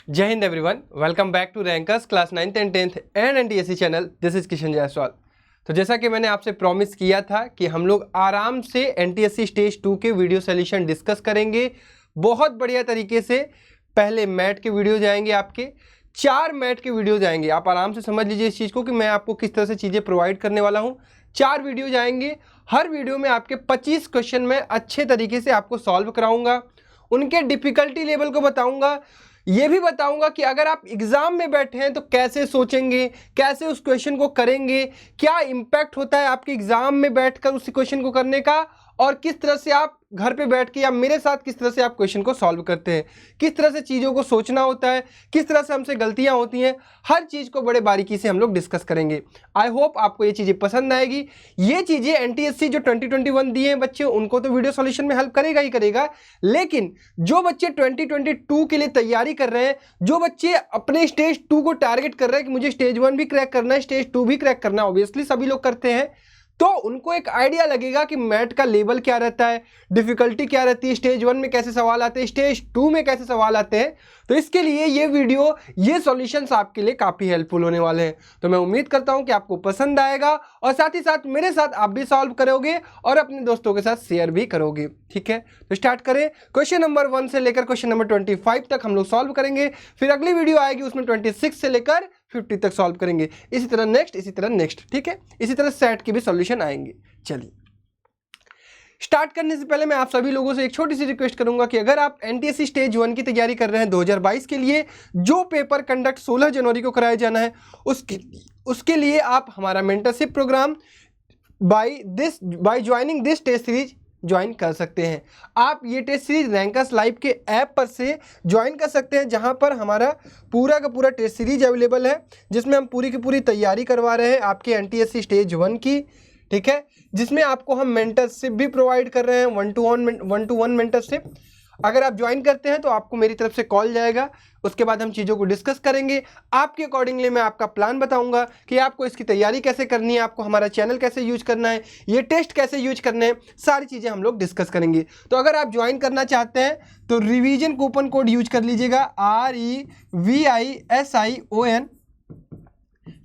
जय हिंद everyone, welcome back to rankers class 9th and 10th and NTSC channel. This is Kishan Jaiswal. तो जैसा कि मैंने आपसे प्रॉमिस किया था कि हम लोग आराम से एनटीएससी स्टेज 2 के वीडियो सॉल्यूशन डिस्कस करेंगे बहुत बढ़िया तरीके से। पहले मैट के वीडियो जाएंगे, आपके 4 मैट के वीडियो जाएंगे। आप आराम से समझ लीजिए इस चीज़ को कि मैं आपको किस तरह से चीज़ें प्रोवाइड करने वाला हूँ। 4 वीडियो जाएंगे, हर वीडियो में आपके 25 क्वेश्चन में अच्छे तरीके से आपको सॉल्व कराऊंगा, उनके डिफिकल्टी लेवल को बताऊंगा। ये भी बताऊंगा कि अगर आप एग्जाम में बैठे हैं तो कैसे सोचेंगे, कैसे उस क्वेश्चन को करेंगे, क्या इंपैक्ट होता है आपके एग्जाम में बैठकर उस क्वेश्चन को करने का, और किस तरह से आप घर पे बैठ के या मेरे साथ किस तरह से आप क्वेश्चन को सॉल्व करते हैं, किस तरह से चीज़ों को सोचना होता है, किस तरह से हमसे गलतियां होती हैं। हर चीज़ को बड़े बारीकी से हम लोग डिस्कस करेंगे। आई होप आपको ये चीज़ें पसंद आएगी। ये चीज़ें एनटीएससी जो 2021 दिए हैं बच्चे, उनको तो वीडियो सॉल्यूशन में हेल्प करेगा ही करेगा, लेकिन जो बच्चे 2022 के लिए तैयारी कर रहे हैं, जो बच्चे अपने स्टेज 2 को टारगेट कर रहे हैं कि मुझे स्टेज 1 भी क्रैक करना है, स्टेज 2 भी क्रैक करना है, ऑब्वियसली सभी लोग करते हैं, तो उनको एक आइडिया लगेगा कि मैट का लेवल क्या रहता है, डिफिकल्टी क्या रहती है, स्टेज 1 में कैसे सवाल आते हैं, स्टेज 2 में कैसे सवाल आते हैं। तो इसके लिए ये वीडियो, ये सॉल्यूशंस आपके लिए काफ़ी हेल्पफुल होने वाले हैं। तो मैं उम्मीद करता हूं कि आपको पसंद आएगा और साथ ही साथ मेरे साथ आप भी सॉल्व करोगे और अपने दोस्तों के साथ शेयर भी करोगे। ठीक है, तो स्टार्ट करें। क्वेश्चन नंबर 1 से लेकर क्वेश्चन नंबर 25 तक हम लोग सॉल्व करेंगे, फिर अगली वीडियो आएगी उसमें 26 से लेकर 50 तक सॉल्व करेंगे, इसी तरह नेक्स्ट, इसी तरह नेक्स्ट। ठीक है, इसी तरह सेट के भी सॉल्यूशन आएंगे। चलिए स्टार्ट करने से पहले मैं आप सभी लोगों से एक छोटी सी रिक्वेस्ट करूंगा कि अगर आप एनटीएससी स्टेज 1 की तैयारी कर रहे हैं 2022 के लिए, जो पेपर कंडक्ट 16 जनवरी को कराया जाना है, उसके लिए आप हमारा mentorship programme by joining this test series join कर सकते हैं। आप ये टेस्ट सीरीज रैंकर्स लाइव के ऐप पर से ज्वाइन कर सकते हैं, जहां पर हमारा पूरा का पूरा टेस्ट सीरीज अवेलेबल है, जिसमें हम पूरी की पूरी तैयारी करवा रहे हैं आपके एनटीएससी स्टेज 1 की। ठीक है, जिसमें आपको हम मेंटरशिप भी प्रोवाइड कर रहे हैं, 1-to-1 मेंटरशिप। अगर आप ज्वाइन करते हैं तो आपको मेरी तरफ से कॉल जाएगा, उसके बाद हम चीज़ों को डिस्कस करेंगे। आपके अकॉर्डिंगली मैं आपका प्लान बताऊंगा कि आपको इसकी तैयारी कैसे करनी है, आपको हमारा चैनल कैसे यूज करना है, ये टेस्ट कैसे यूज करने हैं, सारी चीज़ें हम लोग डिस्कस करेंगे। तो अगर आप ज्वाइन करना चाहते हैं तो रिवीजन कूपन कोड यूज कर लीजिएगा, REVISION।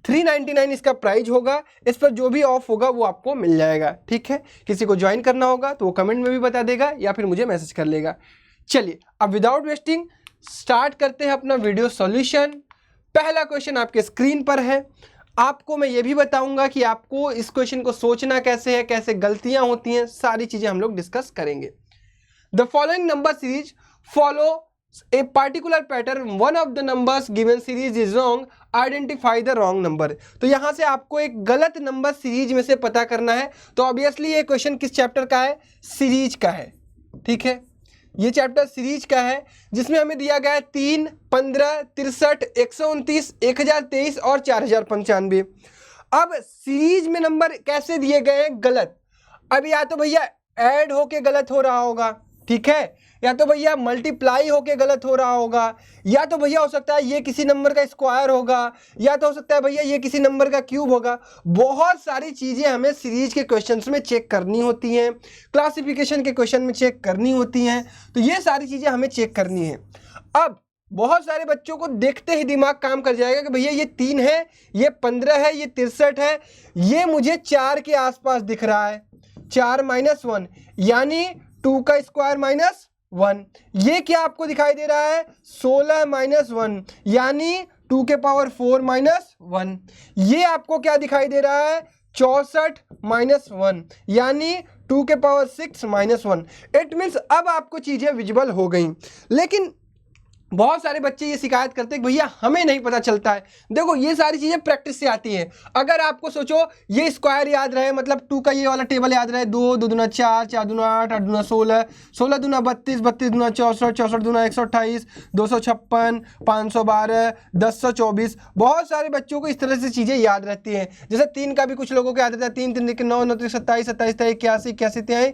399 इसका प्राइस होगा, इस पर जो भी ऑफ होगा वो आपको मिल जाएगा। ठीक है, किसी को ज्वाइन करना होगा तो वो कमेंट में भी बता देगा या फिर मुझे मैसेज कर लेगा। चलिए अब विदाउट वेस्टिंग स्टार्ट करते हैं अपना वीडियो सॉल्यूशन। पहला क्वेश्चन आपके स्क्रीन पर है। आपको मैं ये भी बताऊंगा कि आपको इस क्वेश्चन को सोचना कैसे है, कैसे गलतियां होती हैं, सारी चीजें हम लोग डिस्कस करेंगे। The following number series follow a particular pattern, one of the numbers given series is wrong, identify the wrong number। तो यहां से आपको एक गलत नंबर सीरीज में से पता करना है। तो ऑब्वियसली ये क्वेश्चन किस चैप्टर का है? सीरीज का है। ठीक है, ये चैप्टर सीरीज का है, जिसमें हमें दिया गया है 3, 15, 63, 129, 1023 और 4095। अब सीरीज में नंबर कैसे दिए गए हैं? गलत। अब या तो भैया ऐड होके गलत हो रहा होगा, ठीक है, या तो भैया मल्टीप्लाई होके गलत हो रहा होगा, या तो भैया हो सकता है ये किसी नंबर का स्क्वायर होगा, या तो हो सकता है भैया ये किसी नंबर का क्यूब होगा। बहुत सारी चीज़ें हमें सीरीज के क्वेश्चंस में चेक करनी होती हैं, क्लासिफिकेशन के क्वेश्चन में चेक करनी होती हैं। तो ये सारी चीज़ें हमें चेक करनी है। अब बहुत सारे बच्चों को देखते ही दिमाग काम कर जाएगा कि भैया ये 3 है, ये 15 है, ये 63 है, ये मुझे 4 के आसपास दिख रहा है, 4 - 1 यानी 2 का स्क्वायर -1। ये क्या आपको दिखाई दे रहा है? 16 - 1 यानी 2 के पावर 4 -1। ये आपको क्या दिखाई दे रहा है? 64 - 1 यानी 2 के पावर 6 -1। इट मीन्स अब आपको चीज़ें विजिबल हो गई। लेकिन बहुत सारे बच्चे ये शिकायत करते हैं कि भैया हमें नहीं पता चलता है। देखो ये सारी चीज़ें प्रैक्टिस से आती हैं। अगर आपको सोचो ये स्क्वायर याद रहे, मतलब 2 का ये वाला टेबल याद रहे, 2, 2 दूना 4, 4 दूना 8, 8 दूना 16, 16 दूना 32, 32 दूना 64, 64 दूना 128, 256, 512, 1024। बहुत सारे बच्चों को इस तरह से चीज़ें याद रहती हैं। जैसे 3 का भी कुछ लोगों को याद रहता है, 3 3 9 9 27 27 81 81 3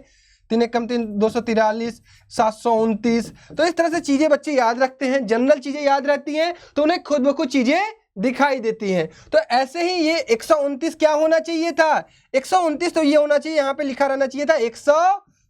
3 एकम 3 243 729। तो इस तरह से चीज़ें बच्चे याद रखते हैं, जनरल चीज़ें याद रहती हैं, तो उन्हें खुद ब खुद चीज़ें दिखाई देती हैं। तो ऐसे ही ये 129 क्या होना चाहिए था? 129 तो ये होना चाहिए, यहाँ पे लिखा रहना चाहिए था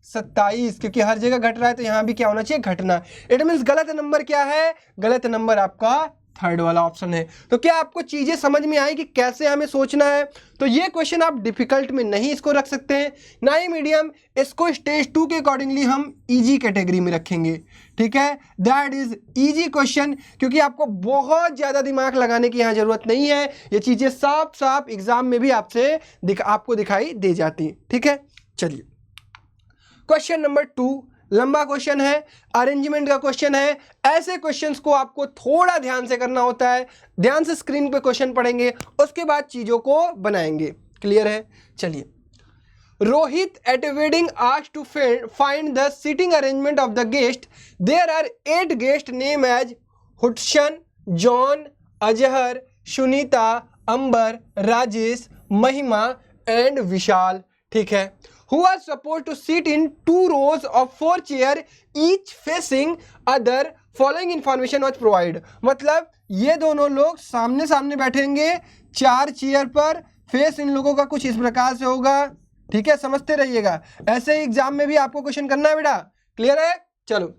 27, क्योंकि हर जगह घट रहा है तो यहाँ भी क्या होना चाहिए, घटना। इट मीन्स गलत नंबर क्या है, गलत नंबर आपका थर्ड वाला ऑप्शन है। तो क्या आपको चीजें समझ में आई कि कैसे हमें सोचना है? तो ये क्वेश्चन आप डिफिकल्ट में नहीं इसको रख सकते हैं, ना ही मीडियम। इसको स्टेज 2 के अकॉर्डिंगली हम इजी कैटेगरी में रखेंगे, ठीक है। दैट इज इजी क्वेश्चन, क्योंकि आपको बहुत ज्यादा दिमाग लगाने की यहाँ जरूरत नहीं है। ये चीजें साफ साफ एग्जाम में भी आपको दिखाई दे जाती हैं, ठीक है। चलिए क्वेश्चन नंबर 2, लंबा क्वेश्चन है, अरेंजमेंट का क्वेश्चन है। ऐसे क्वेश्चंस को आपको थोड़ा ध्यान से करना होता है। ध्यान से स्क्रीन पे क्वेश्चन पढ़ेंगे, उसके बाद चीजों को बनाएंगे। क्लियर है? चलिए। Rohit at a wedding asked to find the seating arrangement of the guest. There are 8 guest name as Hudson, John, Azhar, Sunita, Ambar, Rajesh, Mahima and विशाल, ठीक है। Who are supposed to sit in 2 rows of 4 chairs each facing other, following information was provided। मतलब ये दोनों लोग सामने सामने बैठेंगे 4 chair पर। फेस इन लोगों का कुछ इस प्रकार से होगा, ठीक है, समझते रहिएगा। ऐसे ही एग्जाम में भी आपको क्वेश्चन करना है बेटा। क्लियर है? चलो।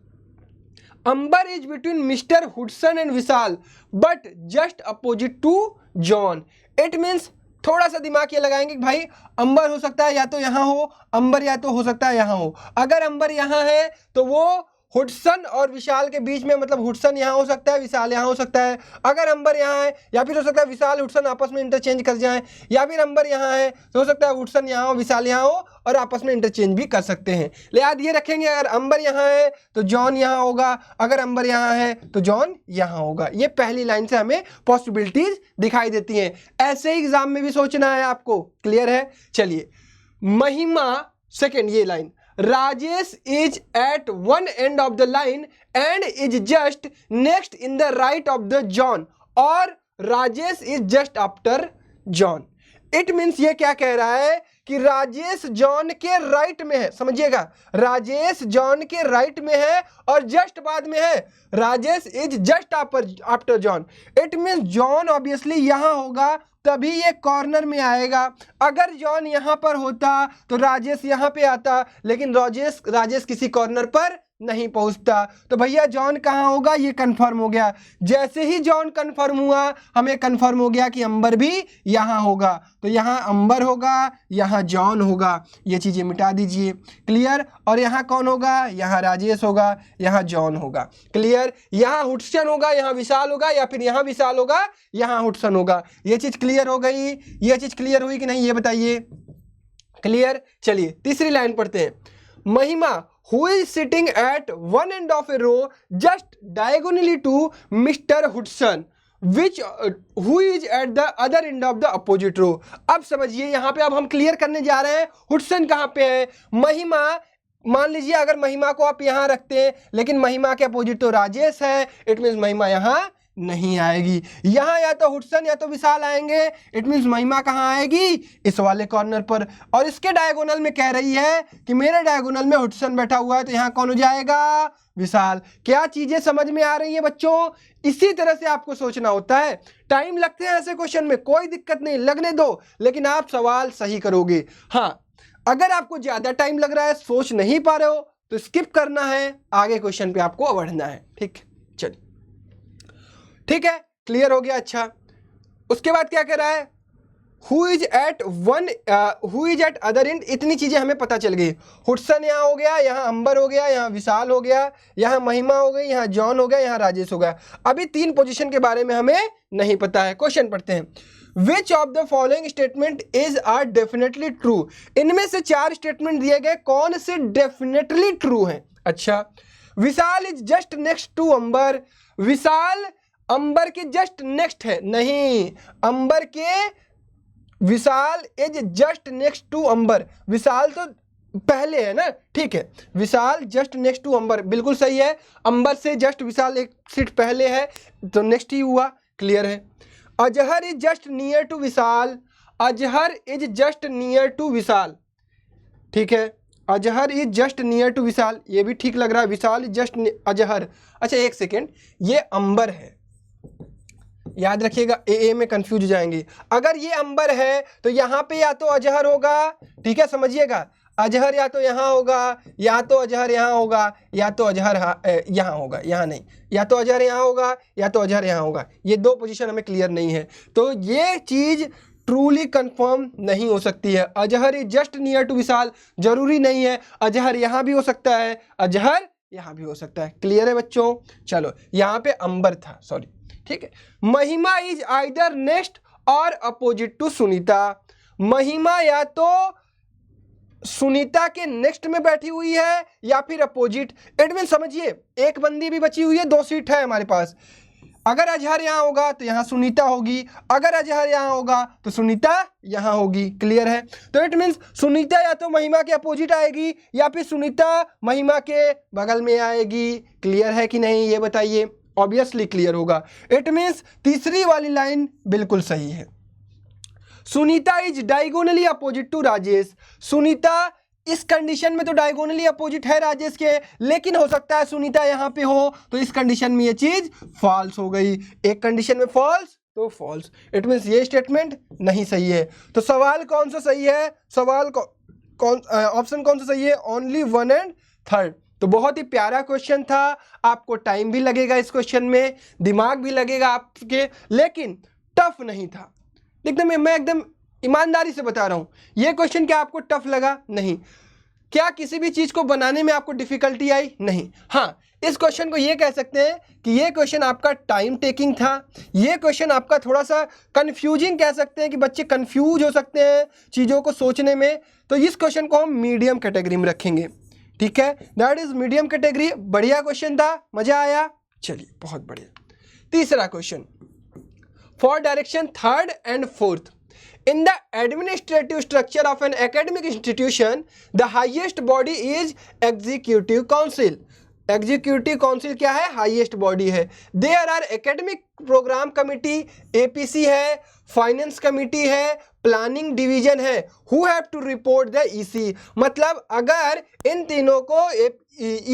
Ambar is between mister Hudson and Vishal but just opposite to John. It means थोड़ा सा दिमाग ये लगाएंगे कि भाई अंबर हो सकता है या तो यहाँ हो, अंबर या तो हो सकता है यहाँ हो। अगर अंबर यहाँ है तो वो हुडसन और विशाल के बीच में, मतलब हुडसन यहाँ हो सकता है, विशाल यहाँ हो सकता है। अगर अंबर यहाँ है, या फिर हो सकता है विशाल हुडसन आपस में इंटरचेंज कर जाएं, या फिर अंबर यहाँ है तो हो सकता है हुडसन यहाँ हो, विशाल यहाँ हो और आपस में इंटरचेंज भी कर सकते हैं। याद ये रखेंगे, अगर अंबर यहाँ है तो जॉन यहाँ होगा, अगर अंबर यहाँ है तो जॉन यहाँ होगा। ये पहली लाइन से हमें पॉसिबिलिटीज दिखाई देती हैं। ऐसे ही एग्जाम में भी सोचना है आपको। क्लियर है? चलिए। महिमा, सेकेंड ये line, Rajesh is at one end of the line and is just next in the right of the John, और Rajesh is just after John। It means ये क्या कह रहा है कि राजेश जॉन के राइट में है। समझिएगा, राजेश जॉन के राइट में है और जस्ट बाद में है। Rajesh is just after John. It means John obviously यहाँ होगा, तभी ये कॉर्नर में आएगा। अगर जॉन यहाँ पर होता तो राजेश यहाँ पे आता, लेकिन राजेश किसी कॉर्नर पर नहीं पहुंचता। तो भैया जॉन कहाँ होगा, ये कंफर्म हो गया। जैसे ही जॉन कंफर्म हुआ, हमें कंफर्म हो गया कि अंबर भी यहाँ होगा। तो यहाँ अंबर होगा, यहाँ जॉन होगा। ये चीजें मिटा दीजिए। क्लियर? और यहाँ कौन होगा, यहाँ राजेश होगा, यहाँ जॉन होगा। क्लियर? यहाँ हुडसन होगा, यहाँ विशाल होगा, या फिर यहाँ विशाल होगा, यहाँ हुडसन होगा। ये चीज क्लियर हो गई? ये चीज क्लियर हुई कि नहीं, ये बताइए। क्लियर? चलिए तीसरी लाइन पढ़ते हैं। महिमा, who is sitting at one end of a row just diagonally to Mr. Hudson, who is at the other end of the opposite row। अब समझिए, यहाँ पे अब हम क्लियर करने जा रहे हैं हुडसन कहाँ पे है। महिमा, मान लीजिए अगर महिमा को आप यहाँ रखते हैं, लेकिन महिमा के अपोजिट तो राजेश है, इट मीन्स महिमा यहाँ नहीं आएगी। यहाँ या तो हुडसन या तो विशाल आएंगे, इट मीन्स महिमा कहाँ आएगी, इस वाले कॉर्नर पर। और इसके डायगोनल में कह रही है कि मेरे डायगोनल में हुडसन बैठा हुआ है, तो यहाँ कौन हो जाएगा, विशाल। क्या चीजें समझ में आ रही हैं बच्चों? इसी तरह से आपको सोचना होता है। टाइम लगते हैं ऐसे क्वेश्चन में, कोई दिक्कत नहीं, लगने दो, लेकिन आप सवाल सही करोगे। हाँ, अगर आपको ज्यादा टाइम लग रहा है, सोच नहीं पा रहे हो, तो स्किप करना है, आगे क्वेश्चन पे आपको बढ़ना है। ठीक, चलिए ठीक है, क्लियर हो गया। अच्छा, उसके बाद क्या कह रहा है, who is eight other and. इतनी चीजें हमें पता चल गई। हुडसन यहाँ हो गया, यहाँ अंबर हो गया, यहाँ विशाल हो गया, यहाँ महिमा हो गई, यहाँ जॉन हो गया, यहाँ राजेश हो गया। अभी 3 पोजीशन के बारे में हमें नहीं पता है। क्वेश्चन पढ़ते हैं। Which of the following statement is are definitely true. इनमें से 4 स्टेटमेंट दिए गए, कौन से डेफिनेटली ट्रू हैं? अच्छा, विशाल इज जस्ट नेक्स्ट टू अंबर। विशाल अंबर के जस्ट नेक्स्ट है, नहीं, अंबर के, विशाल इज जस्ट नेक्स्ट टू अंबर। विशाल तो पहले है ना, ठीक है, विशाल जस्ट नेक्स्ट टू अंबर, बिल्कुल सही है। अंबर से जस्ट विशाल एक सीट पहले है, तो नेक्स्ट ही हुआ। क्लियर है। Azhar is just near to Vishal. Azhar is just near to Vishal, ठीक है, Azhar is just near to Vishal, ये भी ठीक लग रहा है। Vishal is just Azhar. अच्छा एक सेकेंड, ये अंबर है, याद रखिएगा, ए में कंफ्यूज हो जाएंगे। अगर ये अंबर है तो यहाँ पे या तो अजहर होगा, ठीक है, समझिएगा, अजहर या तो यहाँ होगा, या तो अजहर यहाँ होगा, या तो अजहर यहाँ होगा, यहाँ नहीं, या तो अजहर यहाँ होगा या तो अजहर यहाँ होगा। ये दो पोजीशन हमें क्लियर नहीं है, तो ये चीज़ ट्रूली कंफर्म नहीं हो सकती है। Azhar is just near to Vishal, जरूरी नहीं है, अजहर यहाँ भी हो सकता है, अजहर यहाँ भी हो सकता है। क्लियर है बच्चों? चलो, यहाँ पे अंबर था, सॉरी, ठीक है। महिमा इज आइदर नेक्स्ट और अपोजिट टू सुनीता। महिमा या तो सुनीता के नेक्स्ट में बैठी हुई है या फिर अपोजिट। इट मीन समझिए, एक बंदी भी बची हुई है, 2 सीट है हमारे पास। अगर अजहर यहाँ होगा तो यहाँ सुनीता होगी, अगर अजहर यहाँ होगा तो सुनीता यहाँ होगी। क्लियर है? तो इट मीन्स सुनीता या तो महिमा के अपोजिट आएगी या फिर सुनीता महिमा के बगल में आएगी। क्लियर है कि नहीं, ये बताइए। ऑब्वियसली क्लियर होगा। इट मीन्स तीसरी वाली लाइन बिल्कुल सही है। Sunita is diagonally opposite to Rajesh. Sunita इस कंडीशन में तो डायगोनली अपोजिट है राजेश के, लेकिन हो सकता है सुनीता यहाँ पे हो, तो इस कंडीशन में ये चीज फॉल्स हो गई। एक कंडीशन में फॉल्स तो फॉल्स, इट मीन्स ये स्टेटमेंट नहीं सही है। तो सवाल कौन सा सही है? सवाल ऑप्शन कौन सा सही है? Only 1 and 3। तो बहुत ही प्यारा क्वेश्चन था। आपको टाइम भी लगेगा इस क्वेश्चन में, दिमाग भी लगेगा आपके, लेकिन टफ नहीं था। एकदम मैं एकदम ईमानदारी से बता रहा हूं, ये क्वेश्चन क्या आपको टफ लगा? नहीं। क्या किसी भी चीज को बनाने में आपको डिफिकल्टी आई? नहीं। हाँ, इस क्वेश्चन को ये कह सकते हैं कि ये क्वेश्चन आपका टाइम टेकिंग था। ये क्वेश्चन आपका थोड़ा सा कंफ्यूजिंग कह सकते हैं कि बच्चे कंफ्यूज हो सकते हैं चीजों को सोचने में। तो इस क्वेश्चन को हम मीडियम कैटेगरी में रखेंगे। ठीक है, दैट इज मीडियम कैटेगरी। बढ़िया क्वेश्चन था, मजा आया। चलिए, बहुत बढ़िया। तीसरा question, for direction 3rd and 4th. In the administrative structure of an academic institution, the highest body is Executive Council. Executive Council क्या है? हाईएस्ट बॉडी है। There are academic program committee, APC है, फाइनेंस कमिटी है, planning division है। Who have to report the EC? मतलब अगर इन तीनों को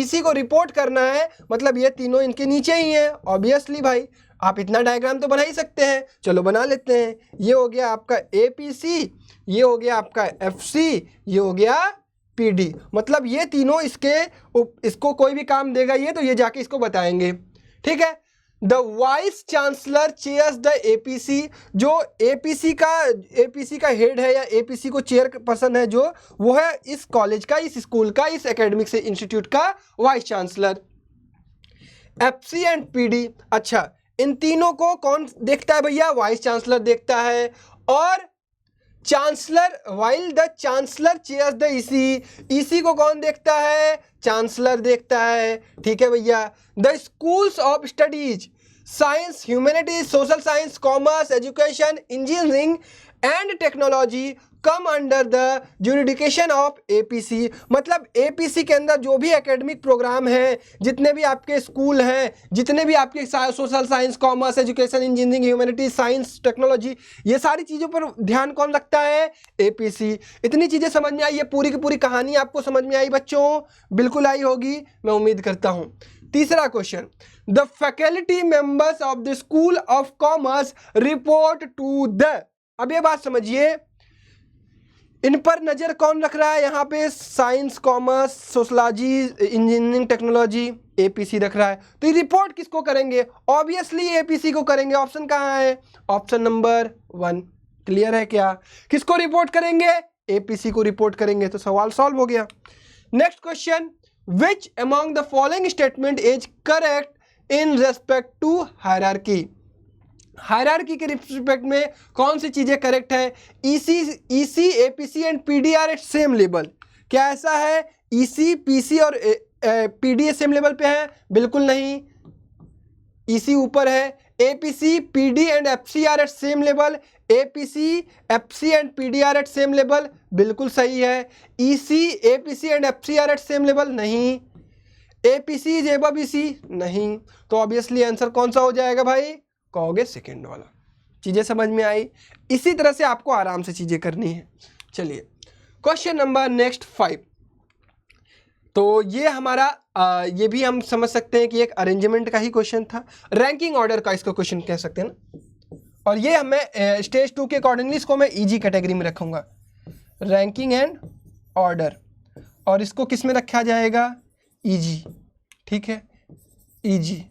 EC को रिपोर्ट करना है, मतलब ये तीनों इनके नीचे ही हैं। ऑब्वियसली भाई, आप इतना डायग्राम तो बना ही सकते हैं। चलो बना लेते हैं। ये हो गया आपका APC, ये हो गया आपका FC, ये हो गया PD। मतलब ये तीनों इसको कोई भी काम देगा ये, तो ये जाके इसको बताएंगे। ठीक है। The vice chancellor chairs the APC। जो APC का हेड है या APC को चेयर पर्सन है, जो वो है इस कॉलेज का, इस स्कूल का, इस एकेडमिक से इंस्टीट्यूट का vice chancellor. FC and PD, अच्छा, इन तीनों को कौन देखता है भैया? वाइस चांसलर देखता है। और chancellor, while the chancellor chairs the EC को कौन देखता है? चांसलर देखता है। ठीक है भैया। The schools of studies, science, humanities, social science, commerce, education, engineering and technology come under the jurisdiction of APC। मतलब APC के अंदर जो भी एकेडमिक प्रोग्राम हैं, जितने भी आपके स्कूल हैं, जितने भी आपके social science, commerce, education, engineering, humanities, science, technology, ये सारी चीज़ों पर ध्यान कौन रखता है? APC। इतनी चीज़ें समझ में आई? ये पूरी की पूरी कहानी आपको समझ में आई बच्चों? बिल्कुल आई होगी, मैं उम्मीद करता हूँ। तीसरा question, the faculty members of the school of commerce report to the. अब ये बात समझिए, इन पर नजर कौन रख रहा है? यहाँ पे science, commerce, sociology, engineering, technology, APC रख रहा है। तो ये रिपोर्ट किसको करेंगे? ऑब्वियसली APC को करेंगे। ऑप्शन कहाँ है? Option number 1। क्लियर है क्या? किसको रिपोर्ट करेंगे? APC को रिपोर्ट करेंगे। तो सवाल सॉल्व हो गया। Next question, which among the following statement is correct in respect to hierarchy. Hierarchy के रिस्पेक्ट में कौन सी चीजें करेक्ट है? EC, APC and PD are at same level. क्या ऐसा है? EC, PC और PD सेम लेवल पे है? बिल्कुल नहीं, EC ऊपर है। APC, PD and FC are at same level. APC, FC and PD are at same level. बिल्कुल सही है। EC, APC and FC are at same level? नहीं। APC is above EC? नहीं। तो ऑब्वियसली आंसर कौन सा हो जाएगा भाई? कहोगे सेकेंड वाला। चीजें समझ में आई? इसी तरह से आपको आराम से चीजें करनी है। चलिए, क्वेश्चन नंबर नेक्स्ट 5। तो ये हमारा ये भी हम समझ सकते हैं कि एक अरेंजमेंट का ही क्वेश्चन था, रैंकिंग ऑर्डर का इसको क्वेश्चन कह सकते हैं ना। और ये हमें स्टेज 2 के अकॉर्डिंगली इसको मैं EG कैटेगरी में रखूंगा, रैंकिंग एंड ऑर्डर। और इसको किस में रखा जाएगा, ईजी। ठीक है, ईजी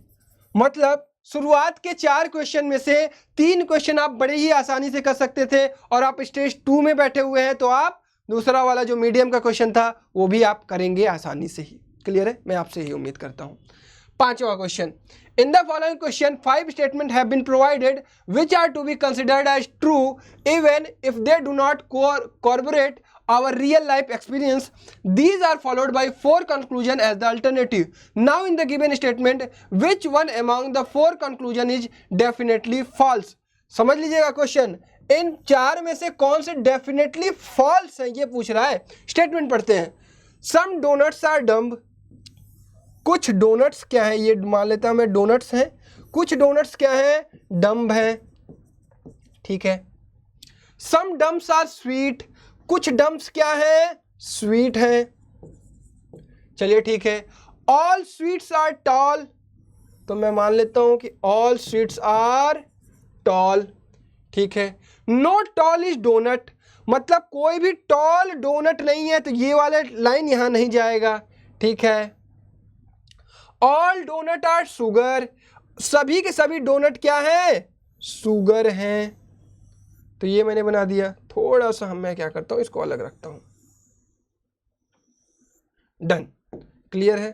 मतलब शुरुआत के 4 क्वेश्चन में से 3 क्वेश्चन आप बड़े ही आसानी से कर सकते थे, और आप स्टेज 2 में बैठे हुए हैं तो आप दूसरा वाला जो मीडियम का क्वेश्चन था वो भी आप करेंगे आसानी से ही। क्लियर है, मैं आपसे ही उम्मीद करता हूं। 5वां question, in the following question 5 statement have been provided which are to be considered as true even if they do not corroborate our real life experience. These are followed by 4 conclusion as the alternative. Now in the given statement, which one among the 4 conclusion is definitely false? समझ लीजिएगा question, इन 4 में से कौन से definitely false है ये पूछ रहा है। स्टेटमेंट पढ़ते हैं। सम डोनट्स आर डम्ब, कुछ डोनट्स क्या है, ये मान लेता हूं मैं डोनट्स हैं, कुछ डोनट्स क्या है, डम्ब है। ठीक है, सम डम्ब्स आर स्वीट, कुछ डम्ब्स क्या है, स्वीट है। चलिए ठीक है, ऑल स्वीट्स आर टॉल, तो मैं मान लेता हूं कि ऑल स्वीट्स आर टॉल। ठीक है, नो टॉल इज डोनट, मतलब कोई भी टॉल डोनट नहीं है, तो ये वाला लाइन यहां नहीं जाएगा। ठीक है, ऑल डोनट आर शुगर, सभी के सभी डोनट क्या है, शुगर हैं। तो ये मैंने बना दिया। थोड़ा सा मैं क्या करता हूं, इसको अलग रखता हूं। डन, क्लियर है।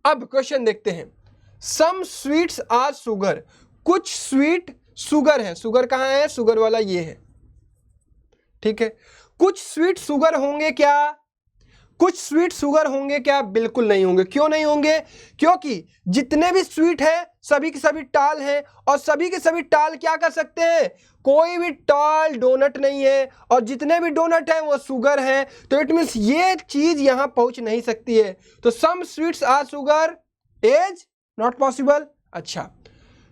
अब क्वेश्चन देखते हैं। सम स्वीट्स आर शुगर, कुछ स्वीट शुगर है। शुगर कहां है, शुगर वाला ये है। ठीक है, कुछ स्वीट शुगर होंगे क्या, कुछ स्वीट शुगर होंगे क्या, बिल्कुल नहीं होंगे। क्यों नहीं होंगे, क्योंकि जितने भी स्वीट है सभी के सभी टाल हैं, और सभी के सभी टाल क्या कर सकते हैं, कोई भी टाल डोनट नहीं है, और जितने भी डोनट हैं वो शुगर हैं। तो इट मींस ये चीज यहां पहुंच नहीं सकती है। तो some sweets are sugar is not possible. अच्छा,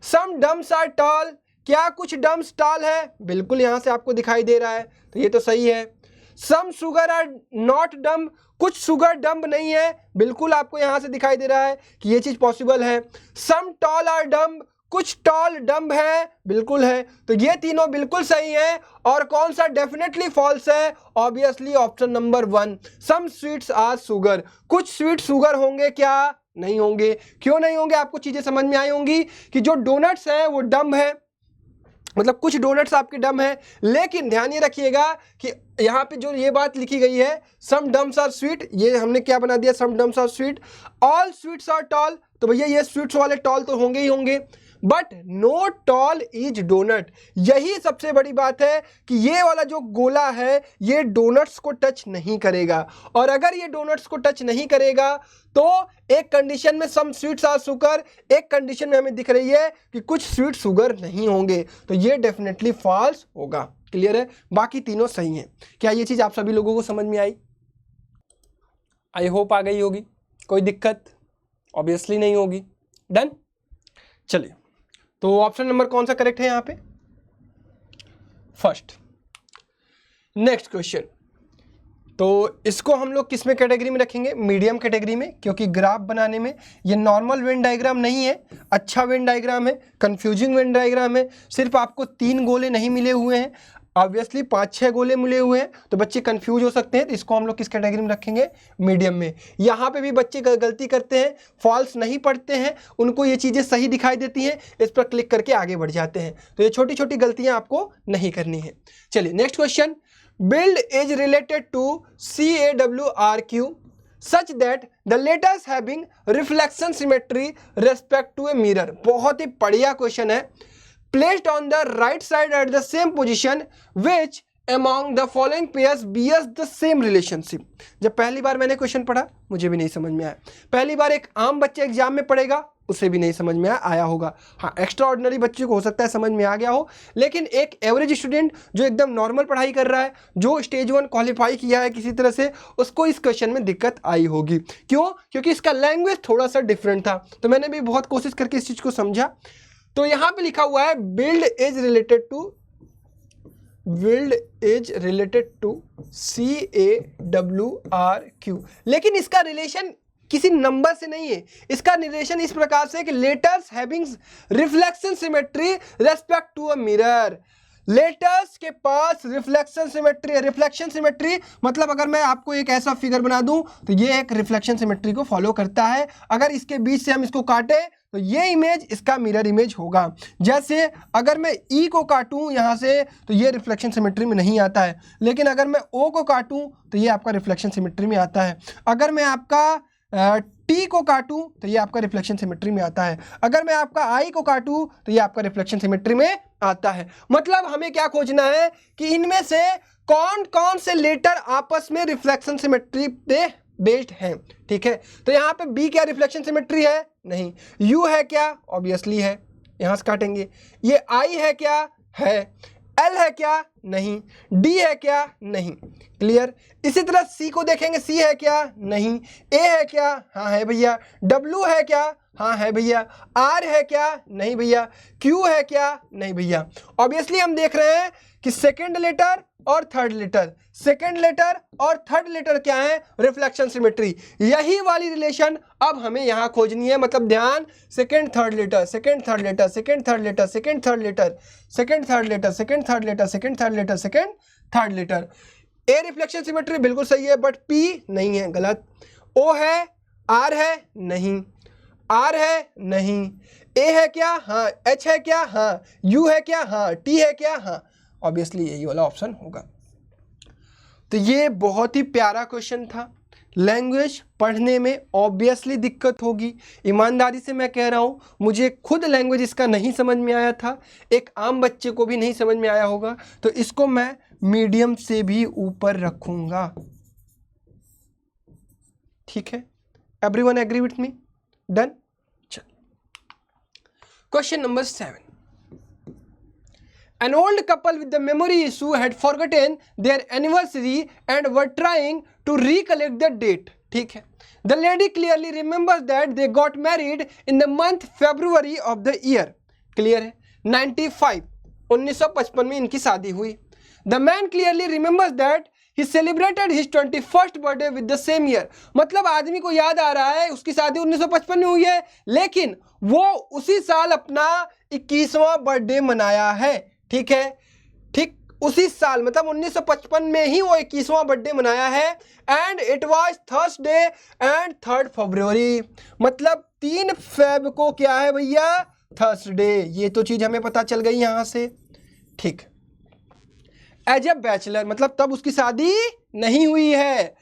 सम डम्स आर टॉल, क्या कुछ डम्स टॉल है, बिल्कुल यहां से आपको दिखाई दे रहा है, तो ये तो सही है। Some sugar are not dumb, कुछ शुगर डम्ब नहीं है, बिल्कुल आपको यहां से दिखाई दे रहा है कि ये चीज पॉसिबल है। सम टॉल आर डम्ब, कुछ टॉल डम्ब है, बिल्कुल है। तो ये तीनों बिल्कुल सही है। और कौन सा डेफिनेटली फॉल्स है, obviously option number 1, some sweets are sugar, कुछ स्वीट शुगर होंगे क्या, नहीं होंगे। क्यों नहीं होंगे, आपको चीजें समझ में आई होंगी कि जो डोनट्स है वो डम्ब है, मतलब कुछ डोनट्स आपके डम है। लेकिन ध्यान ये रखिएगा कि यहाँ पे जो ये बात लिखी गई है, सम डम्स आर स्वीट, ये हमने क्या बना दिया, some dums are sweet, all sweets are tall, तो भैया ये स्वीट्स वाले टॉल तो होंगे ही होंगे, but no tall is doughnut. यही सबसे बड़ी बात है कि ये वाला जो गोला है ये डोनट्स को टच नहीं करेगा। और अगर ये डोनट्स को टच नहीं करेगा तो एक कंडीशन में सम स्वीट्स आर शुगर, एक कंडीशन में हमें दिख रही है कि कुछ स्वीट शुगर नहीं होंगे, तो ये डेफिनेटली फॉल्स होगा। क्लियर है, बाकी तीनों सही हैं। क्या ये चीज आप सभी लोगों को समझ में आई? आई होप आ गई होगी, कोई दिक्कत ऑब्वियसली नहीं होगी। डन, चलिए, तो ऑप्शन नंबर कौन सा करेक्ट है यहां पे, फर्स्ट। नेक्स्ट क्वेश्चन, तो इसको हम लोग किस में कैटेगरी में रखेंगे, मीडियम कैटेगरी में, क्योंकि ग्राफ बनाने में ये नॉर्मल वेन डायग्राम नहीं है, अच्छा वेन डायग्राम है, कंफ्यूजिंग वेन डायग्राम है। सिर्फ आपको 3 गोले नहीं मिले हुए हैं, ऑब्वियसली 5-6 गोले मिले हुए हैं, तो बच्चे कंफ्यूज हो सकते हैं। तो इसको हम लोग किस कैटेगरी में रखेंगे, मीडियम में। यहाँ पे भी बच्चे गलती करते हैं, फॉल्स नहीं पढ़ते हैं, उनको ये चीज़ें सही दिखाई देती हैं, इस पर क्लिक करके आगे बढ़ जाते हैं। तो ये छोटी छोटी गलतियाँ आपको नहीं करनी है। चलिए next question, build is related to CAWRQ such that the letters having reflection symmetry respect to a mirror। बहुत ही बढ़िया क्वेश्चन है। Placed on the right side at the same position which among the following pairs bears the same relationship। जब पहली बार मैंने question पढ़ा मुझे भी नहीं समझ में आया, पहली बार एक आम बच्चे एग्जाम में पढ़ेगा उसे भी नहीं समझ में आया होगा। हाँ, एक्स्ट्रा ऑर्डिनरी बच्चे को हो सकता है समझ में आ गया हो, लेकिन एक एवरेज स्टूडेंट जो एकदम नॉर्मल पढ़ाई कर रहा है, जो स्टेज 1 क्वालिफाई किया है किसी तरह से, उसको इस क्वेश्चन में दिक्कत आई होगी। क्यों? क्योंकि इसका लैंग्वेज थोड़ा सा डिफरेंट था। तो मैंने भी बहुत कोशिश करके इस चीज को समझा। तो यहां पे लिखा हुआ है build is related to CAWRQ, लेकिन इसका रिलेशन किसी नंबर से नहीं है। इसका रिलेशन इस प्रकार से कि letters having reflection symmetry respect to a mirror. Letters के पास रिफ्लेक्शन सिमेट्री है। रिफ्लेक्शन सिमेट्री मतलब अगर मैं आपको एक ऐसा फिगर बना दूं तो ये एक रिफ्लेक्शन सिमेट्री को फॉलो करता है। अगर इसके बीच से हम इसको काटे तो ये इमेज इसका मिरर इमेज होगा। जैसे अगर मैं ई को काटूं यहाँ से तो ये रिफ्लेक्शन सिमेट्री में नहीं आता है, लेकिन अगर मैं ओ को काटूं तो ये आपका रिफ्लेक्शन सिमेट्री में आता है। अगर मैं आपका टी को काटूं तो ये आपका रिफ्लेक्शन सिमेट्री में आता है। अगर मैं आपका आई को काटूं तो ये आपका रिफ्लेक्शन सिमेट्री में आता है। मतलब हमें क्या खोजना है कि इनमें से कौन कौन से लेटर आपस में रिफ्लेक्शन सिमेट्री पे बेस्ड हैं। ठीक है, तो यहाँ पे बी क्या रिफ्लेक्शन सिमेट्री है? नहीं। यू है क्या? ऑब्वियसली है, यहाँ से काटेंगे। ये आई है क्या? है। एल है क्या? नहीं। डी है क्या? नहीं। क्लियर। इसी तरह सी को देखेंगे, सी है क्या? नहीं। ए है क्या? हाँ है भैया। डब्ल्यू है क्या? हाँ है भैया। आर है क्या? नहीं भैया। क्यू है क्या? नहीं भैया। ऑब्वियसली हम देख रहे हैं कि सेकेंड लेटर और थर्ड लेटर, सेकेंड लेटर और थर्ड लेटर क्या है? Reflection symmetry. यही वाली रिलेशन अब हमें यहाँ खोजनी है। मतलब ध्यान, second third letter, second third letter, second third letter, second third letter, second third letter, second third letter, second third letter, second third letter. A reflection symmetry बिल्कुल सही है, बट पी नहीं है, गलत। ओ है, आर है, नहीं। आर है, नहीं। ए है क्या? हाँ। एच है क्या? हाँ। यू है क्या? हाँ। टी है क्या? हाँ। ऑब्वियसली यही वाला ऑप्शन होगा। तो ये बहुत ही प्यारा क्वेश्चन था। लैंग्वेज पढ़ने में ऑब्वियसली दिक्कत होगी, ईमानदारी से मैं कह रहा हूँ, मुझे खुद लैंग्वेज इसका नहीं समझ में आया था, एक आम बच्चे को भी नहीं समझ में आया होगा, तो इसको मैं मीडियम से भी ऊपर रखूँगा। ठीक है, everyone agree with me? Done. चल, question number 7। An old couple with the memory issue had forgotten their anniversary and were trying to recollect the date. ठीक है, the lady clearly remembers that they got married in the month February of the year. Clear है? 95, 1955 में इनकी शादी हुई। The man clearly remembers that he celebrated his 21st birthday with the same year. मतलब आदमी को याद आ रहा है उसकी शादी 1955 में हुई है, लेकिन वो उसी साल अपना 21वां बर्थडे मनाया है। ठीक है, ठीक उसी साल, मतलब 1955 में ही वो 21वां बर्थडे मनाया है। And it was Thursday and 3 फरवरी, मतलब 3 फेब को क्या है भैया? थर्सडे। ये तो चीज हमें पता चल गई यहां से। ठीक, एज ए बैचलर, मतलब तब उसकी शादी नहीं हुई है।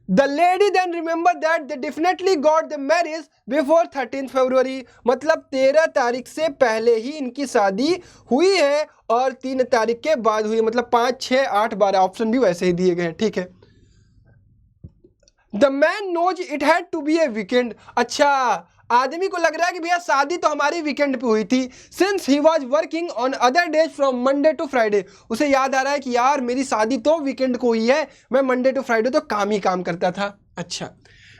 The lady then remembered that they definitely got the marriage before 13 फरवरी, मतलब 13 तारीख से पहले ही इनकी शादी हुई है और 3 तारीख के बाद हुई, मतलब 5, 6, 8, 12 ऑप्शन भी वैसे ही दिए गए हैं। ठीक है, The man knows it had to be a weekend. अच्छा, आदमी को लग रहा है कि भैया शादी तो हमारी वीकेंड पे हुई थी। Since he was working on other days from Monday to Friday, उसे याद आ रहा है कि यार मेरी शादी तो वीकेंड को हुई है, मैं मंडे टू फ्राइडे तो काम ही काम करता था। अच्छा,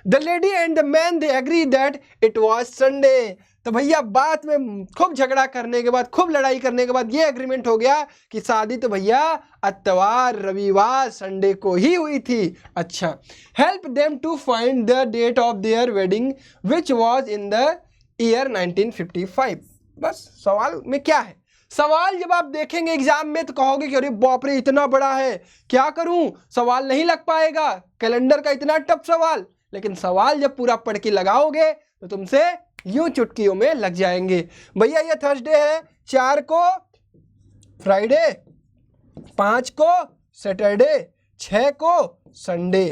the lady and the man they agree that it was Sunday. तो भैया बात में खूब झगड़ा करने के बाद, खूब लड़ाई करने के बाद ये एग्रीमेंट हो गया कि शादी तो भैया इतवार, रविवार, संडे को ही हुई थी। अच्छा, help them to find the date of their wedding which was in the year 1955। बस सवाल में क्या है? सवाल जब आप देखेंगे एग्जाम में तो कहोगे कि अरे बाप रे इतना बड़ा है, क्या करूं, सवाल नहीं लग पाएगा, कैलेंडर का इतना टफ सवाल। लेकिन सवाल जब पूरा पढ़ के लगाओगे तो तुमसे यूं चुटकियों में लग जाएंगे। भैया ये थर्सडे है, 4 को फ्राइडे, 5 को सैटरडे, 6 को संडे।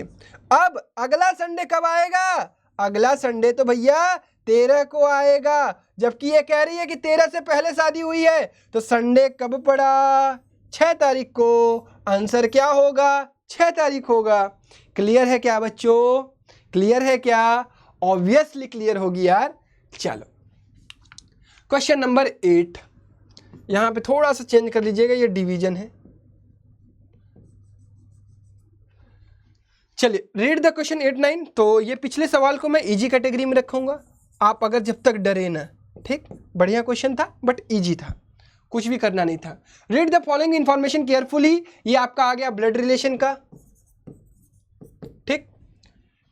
अब अगला संडे कब आएगा? अगला संडे तो भैया 13 को आएगा, जबकि ये कह रही है कि 13 से पहले शादी हुई है, तो संडे कब पड़ा? 6 तारीख को। आंसर क्या होगा? 6 तारीख होगा। क्लियर है क्या बच्चों? क्लियर है क्या? ऑब्वियसली क्लियर होगी यार। चलो, क्वेश्चन नंबर 8, यहां पे थोड़ा सा चेंज कर लीजिएगा, ये डिवीजन है। चलिए, रीड द क्वेश्चन 8, 9। तो ये पिछले सवाल को मैं इजी कैटेगरी में रखूंगा, आप अगर जब तक डरे ना। ठीक, बढ़िया क्वेश्चन था बट इजी था, कुछ भी करना नहीं था। Read the following information carefully. ये आपका आ गया ब्लड रिलेशन का। ठीक,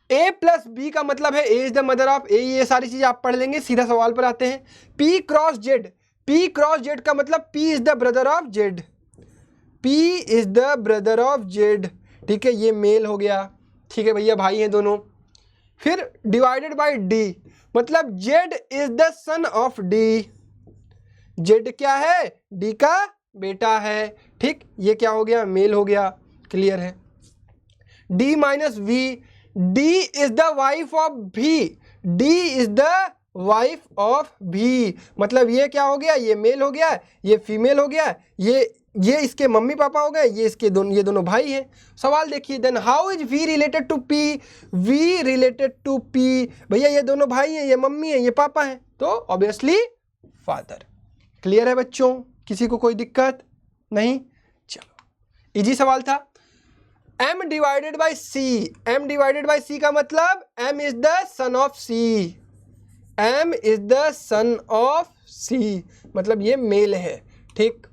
ए प्लस बी का मतलब है ए इज द मदर ऑफ ए, ये सारी चीजें आप पढ़ लेंगे। सीधा सवाल पर आते हैं। P cross Z, P cross Z का मतलब P is the brother of Z. P is the brother of Z, ठीक है, ये मेल हो गया, ठीक है भैया, भाई हैं दोनों। फिर डिवाइडेड बाय D, मतलब Z is the son of D, Z क्या है, D का बेटा है, ठीक, ये क्या हो गया, मेल हो गया, क्लियर है। D minus V, D is the wife of V, D is the wife of V, मतलब ये क्या हो गया, ये मेल हो गया, ये फीमेल हो गया, ये इसके मम्मी पापा हो गए, ये दोनों भाई हैं। सवाल देखिए, then how is V related to P, V related to P, भैया ये दोनों भाई हैं, ये मम्मी है, ये पापा हैं, तो ऑब्वियसली फादर। क्लियर है बच्चों, किसी को कोई दिक्कत नहीं? चलो, इजी सवाल था। M divided by C, M divided by C का मतलब M is the son of C, M is the son of C, मतलब ये मेल है, ठीक,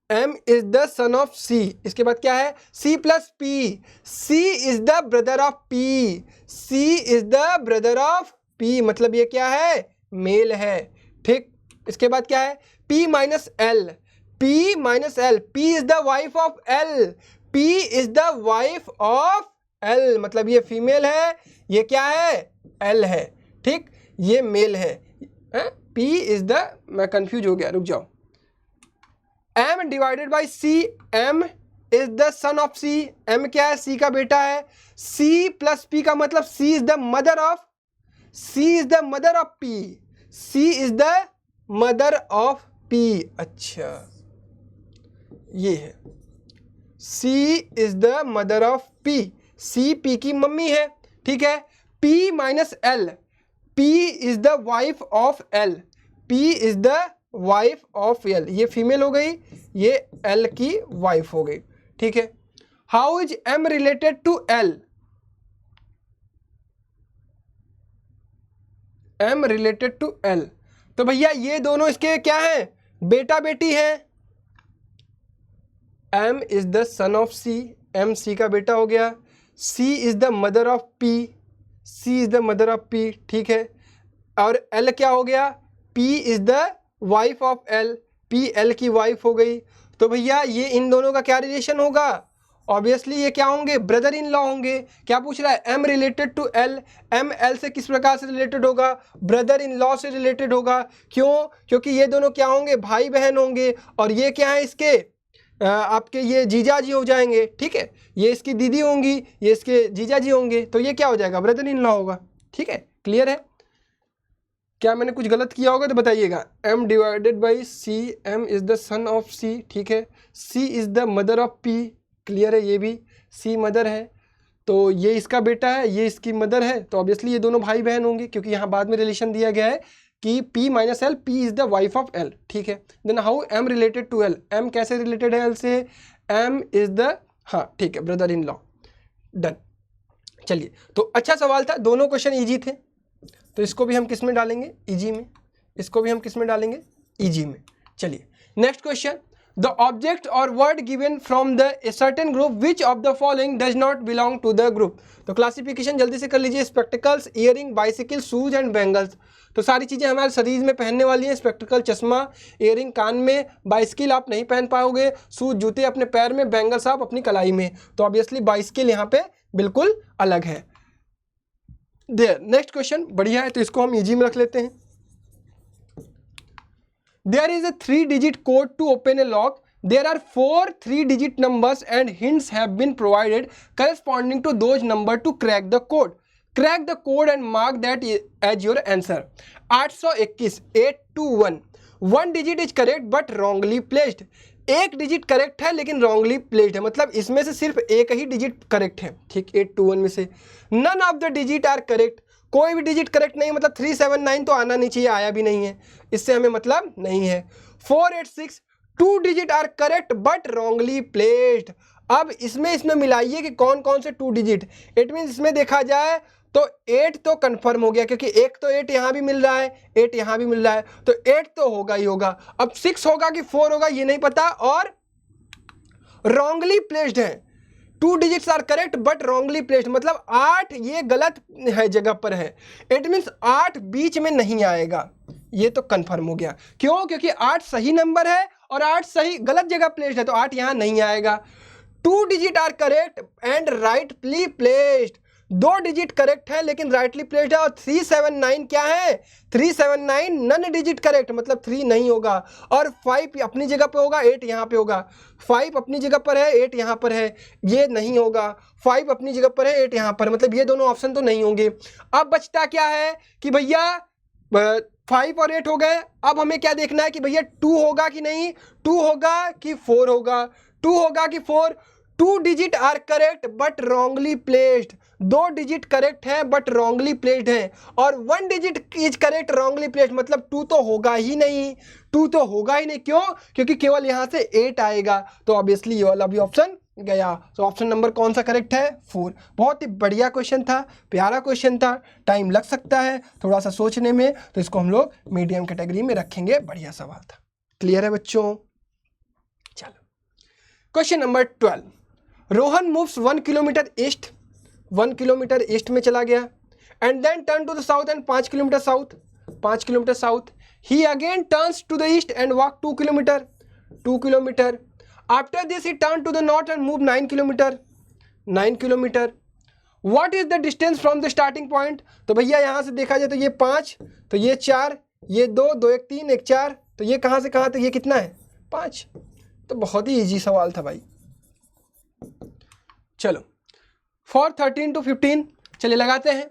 M is the son of C। इसके बाद क्या है, C plus P, C is the brother of P, C is the brother of P, मतलब ये क्या है, मेल है, ठीक। इसके बाद क्या है, P minus L, P minus L, P is the wife of L, P is the wife of L, मतलब ये फीमेल है, ये क्या है, L है, ठीक, ये मेल है, P इज द, मैं कंफ्यूज हो गया, रुक जाओ, M divided by C, M is the son of C, M क्या है, C का बेटा है, C प्लस P का मतलब C is the mother of, C is the mother of P, C is the mother of P, अच्छा ये है, C is the mother of P, C P की मम्मी है, ठीक है। P minus L, P is the wife of L, P is the wife of L, ये female हो गई, ये L की वाइफ हो गई, ठीक है। How is M related to L, M related to L, तो भैया ये दोनों इसके क्या हैं, बेटा बेटी हैं, M is the son of C, M C का बेटा हो गया, C is the mother of P, C is the mother of P, ठीक है, और L क्या हो गया, P is the wife of L, P L की वाइफ हो गई, तो भैया ये इन दोनों का क्या रिलेशन होगा, ऑब्वियसली ये क्या होंगे, ब्रदर इन लॉ होंगे। क्या पूछ रहा है, M related to L, M L से किस प्रकार से रिलेटेड होगा, ब्रदर इन लॉ से रिलेटेड होगा, क्यों, क्योंकि ये दोनों क्या होंगे, भाई बहन होंगे, और ये क्या है, इसके आपके ये जीजा जी हो जाएंगे, ठीक है, ये इसकी दीदी होंगी, ये इसके जीजा जी होंगे, तो ये क्या हो जाएगा, ब्रदर इन लॉ होगा, ठीक है, क्लियर है। क्या मैंने कुछ गलत किया होगा तो बताइएगा। M divided by C, M is the son of C, ठीक है, C is the mother of P, clear है, ये भी C मदर है, तो ये इसका बेटा है, ये इसकी मदर है, तो ऑब्वियसली ये दोनों भाई बहन होंगे, क्योंकि यहाँ बाद में रिलेशन दिया गया है कि P minus L, P is the wife of L, ठीक है। Then how M related to L, M कैसे रिलेटेड है L से, M इज द, हाँ ठीक है, ब्रदर इन लॉ, डन। चलिए, तो अच्छा सवाल था, दोनों क्वेश्चन इजी थे, तो इसको भी हम किस में डालेंगे, इजी में, इसको भी हम किस में डालेंगे, इजी में। चलिए नेक्स्ट क्वेश्चन, द ऑब्जेक्ट और word given from the a certain group which of the following does not belong to the group. तो क्लासिफिकेशन जल्दी से कर लीजिए, spectacles, earring, bicycle, shoes and bangles, तो सारी चीज़ें हमारे शरीर में पहनने वाली हैं, स्पेक्टिकल चश्मा, ईयरिंग कान में, बाइसिकल आप नहीं पहन पाओगे, शूज जूते अपने पैर में, बैंगल्स आप अपनी कलाई में, तो ऑब्वियसली बाइसिकल यहाँ पे बिल्कुल अलग है। देयर नेक्स्ट क्वेश्चन बढ़िया है, तो इसको हम इजी में रख लेते हैं। There is a 3-digit code to open a lock. There are 4 3-digit numbers and hints have been provided corresponding to those numbers to crack the code. Crack the code and mark that as your answer. 821, 821, 1 digit is correct but wrongly placed. एक digit correct है लेकिन wrongly placed है, मतलब इसमें से सिर्फ एक ही digit correct है, ठीक, 821 में से। None of the digit are correct, कोई भी डिजिट करेक्ट नहीं, मतलब 379 तो आना नहीं चाहिए, आया भी नहीं है, इससे हमें मतलब नहीं है। 486, 2 digit are correct but wrongly placed. अब इसमें मिलाइए कि कौन कौन से 2 डिजिट, इट मीन्स इसमें देखा जाए तो 8 तो कंफर्म हो गया, क्योंकि एक तो 8 यहाँ भी मिल रहा है, 8 यहाँ भी मिल रहा है, तो 8 तो होगा ही होगा। अब 6 होगा कि 4 होगा ये नहीं पता, और रॉन्गली प्लेस्ड है, 2 digits are correct but wrongly placed, मतलब 8 ये गलत है जगह पर है, इट मीन्स 8 बीच में नहीं आएगा, ये तो कंफर्म हो गया। क्यों, क्योंकि 8 सही नंबर है और 8 सही गलत जगह प्लेस्ड है तो 8 यहाँ नहीं आएगा। 2 digit are correct and rightly placed, 2 digit correct है लेकिन राइटली प्लेस्ड है। और 379 क्या है, 379 नन डिजिट करेक्ट, मतलब 3 नहीं होगा। और 5 अपनी जगह पे होगा, 8 यहाँ पे होगा। 5 अपनी जगह पर है, 8 यहाँ पर है, ये नहीं होगा। 5 अपनी जगह पर है, 8 यहाँ पर, मतलब ये दोनों ऑप्शन तो नहीं होंगे। अब बचता क्या है कि भैया 5 और 8 हो गए। अब हमें क्या देखना है कि भैया 2 होगा कि नहीं, 2 होगा कि 4 होगा, 2 होगा कि 4। 2 digit are correct but wrongly placed, 2 digit correct है बट रॉन्गली प्लेस्ड है। और 1 digit is correct wrongly placed, मतलब 2 तो होगा ही नहीं, 2 तो होगा ही नहीं। क्यों? क्योंकि केवल यहां से 8 आएगा, तो ऑब्वियसली ये वाला भी ऑप्शन गया। तो ऑप्शन नंबर कौन सा करेक्ट है, 4। बहुत ही बढ़िया क्वेश्चन था, प्यारा क्वेश्चन था, टाइम लग सकता है थोड़ा सा सोचने में, तो इसको हम लोग मीडियम कैटेगरी में रखेंगे। बढ़िया सवाल था। क्लियर है बच्चों? चलो question number 12। Rohan moves 1 kilometre east, 1 kilometre east में चला गया, and then turn to the south and 5 kilometre south, 5 kilometre south. He again turns to the east and walk 2 kilometre, 2 kilometre. After this he turn to the north and move 9 kilometre, 9 kilometre. What is the distance from the starting point? तो भैया यहाँ से देखा जाए तो ये 5, तो ये 4, ये 2, 2 1 3 1 4, तो ये कहाँ से कहाँ तक, ये कितना है 5। तो बहुत ही इजी सवाल था भाई। चलो फॉर 13 to 15 चलिए लगाते हैं।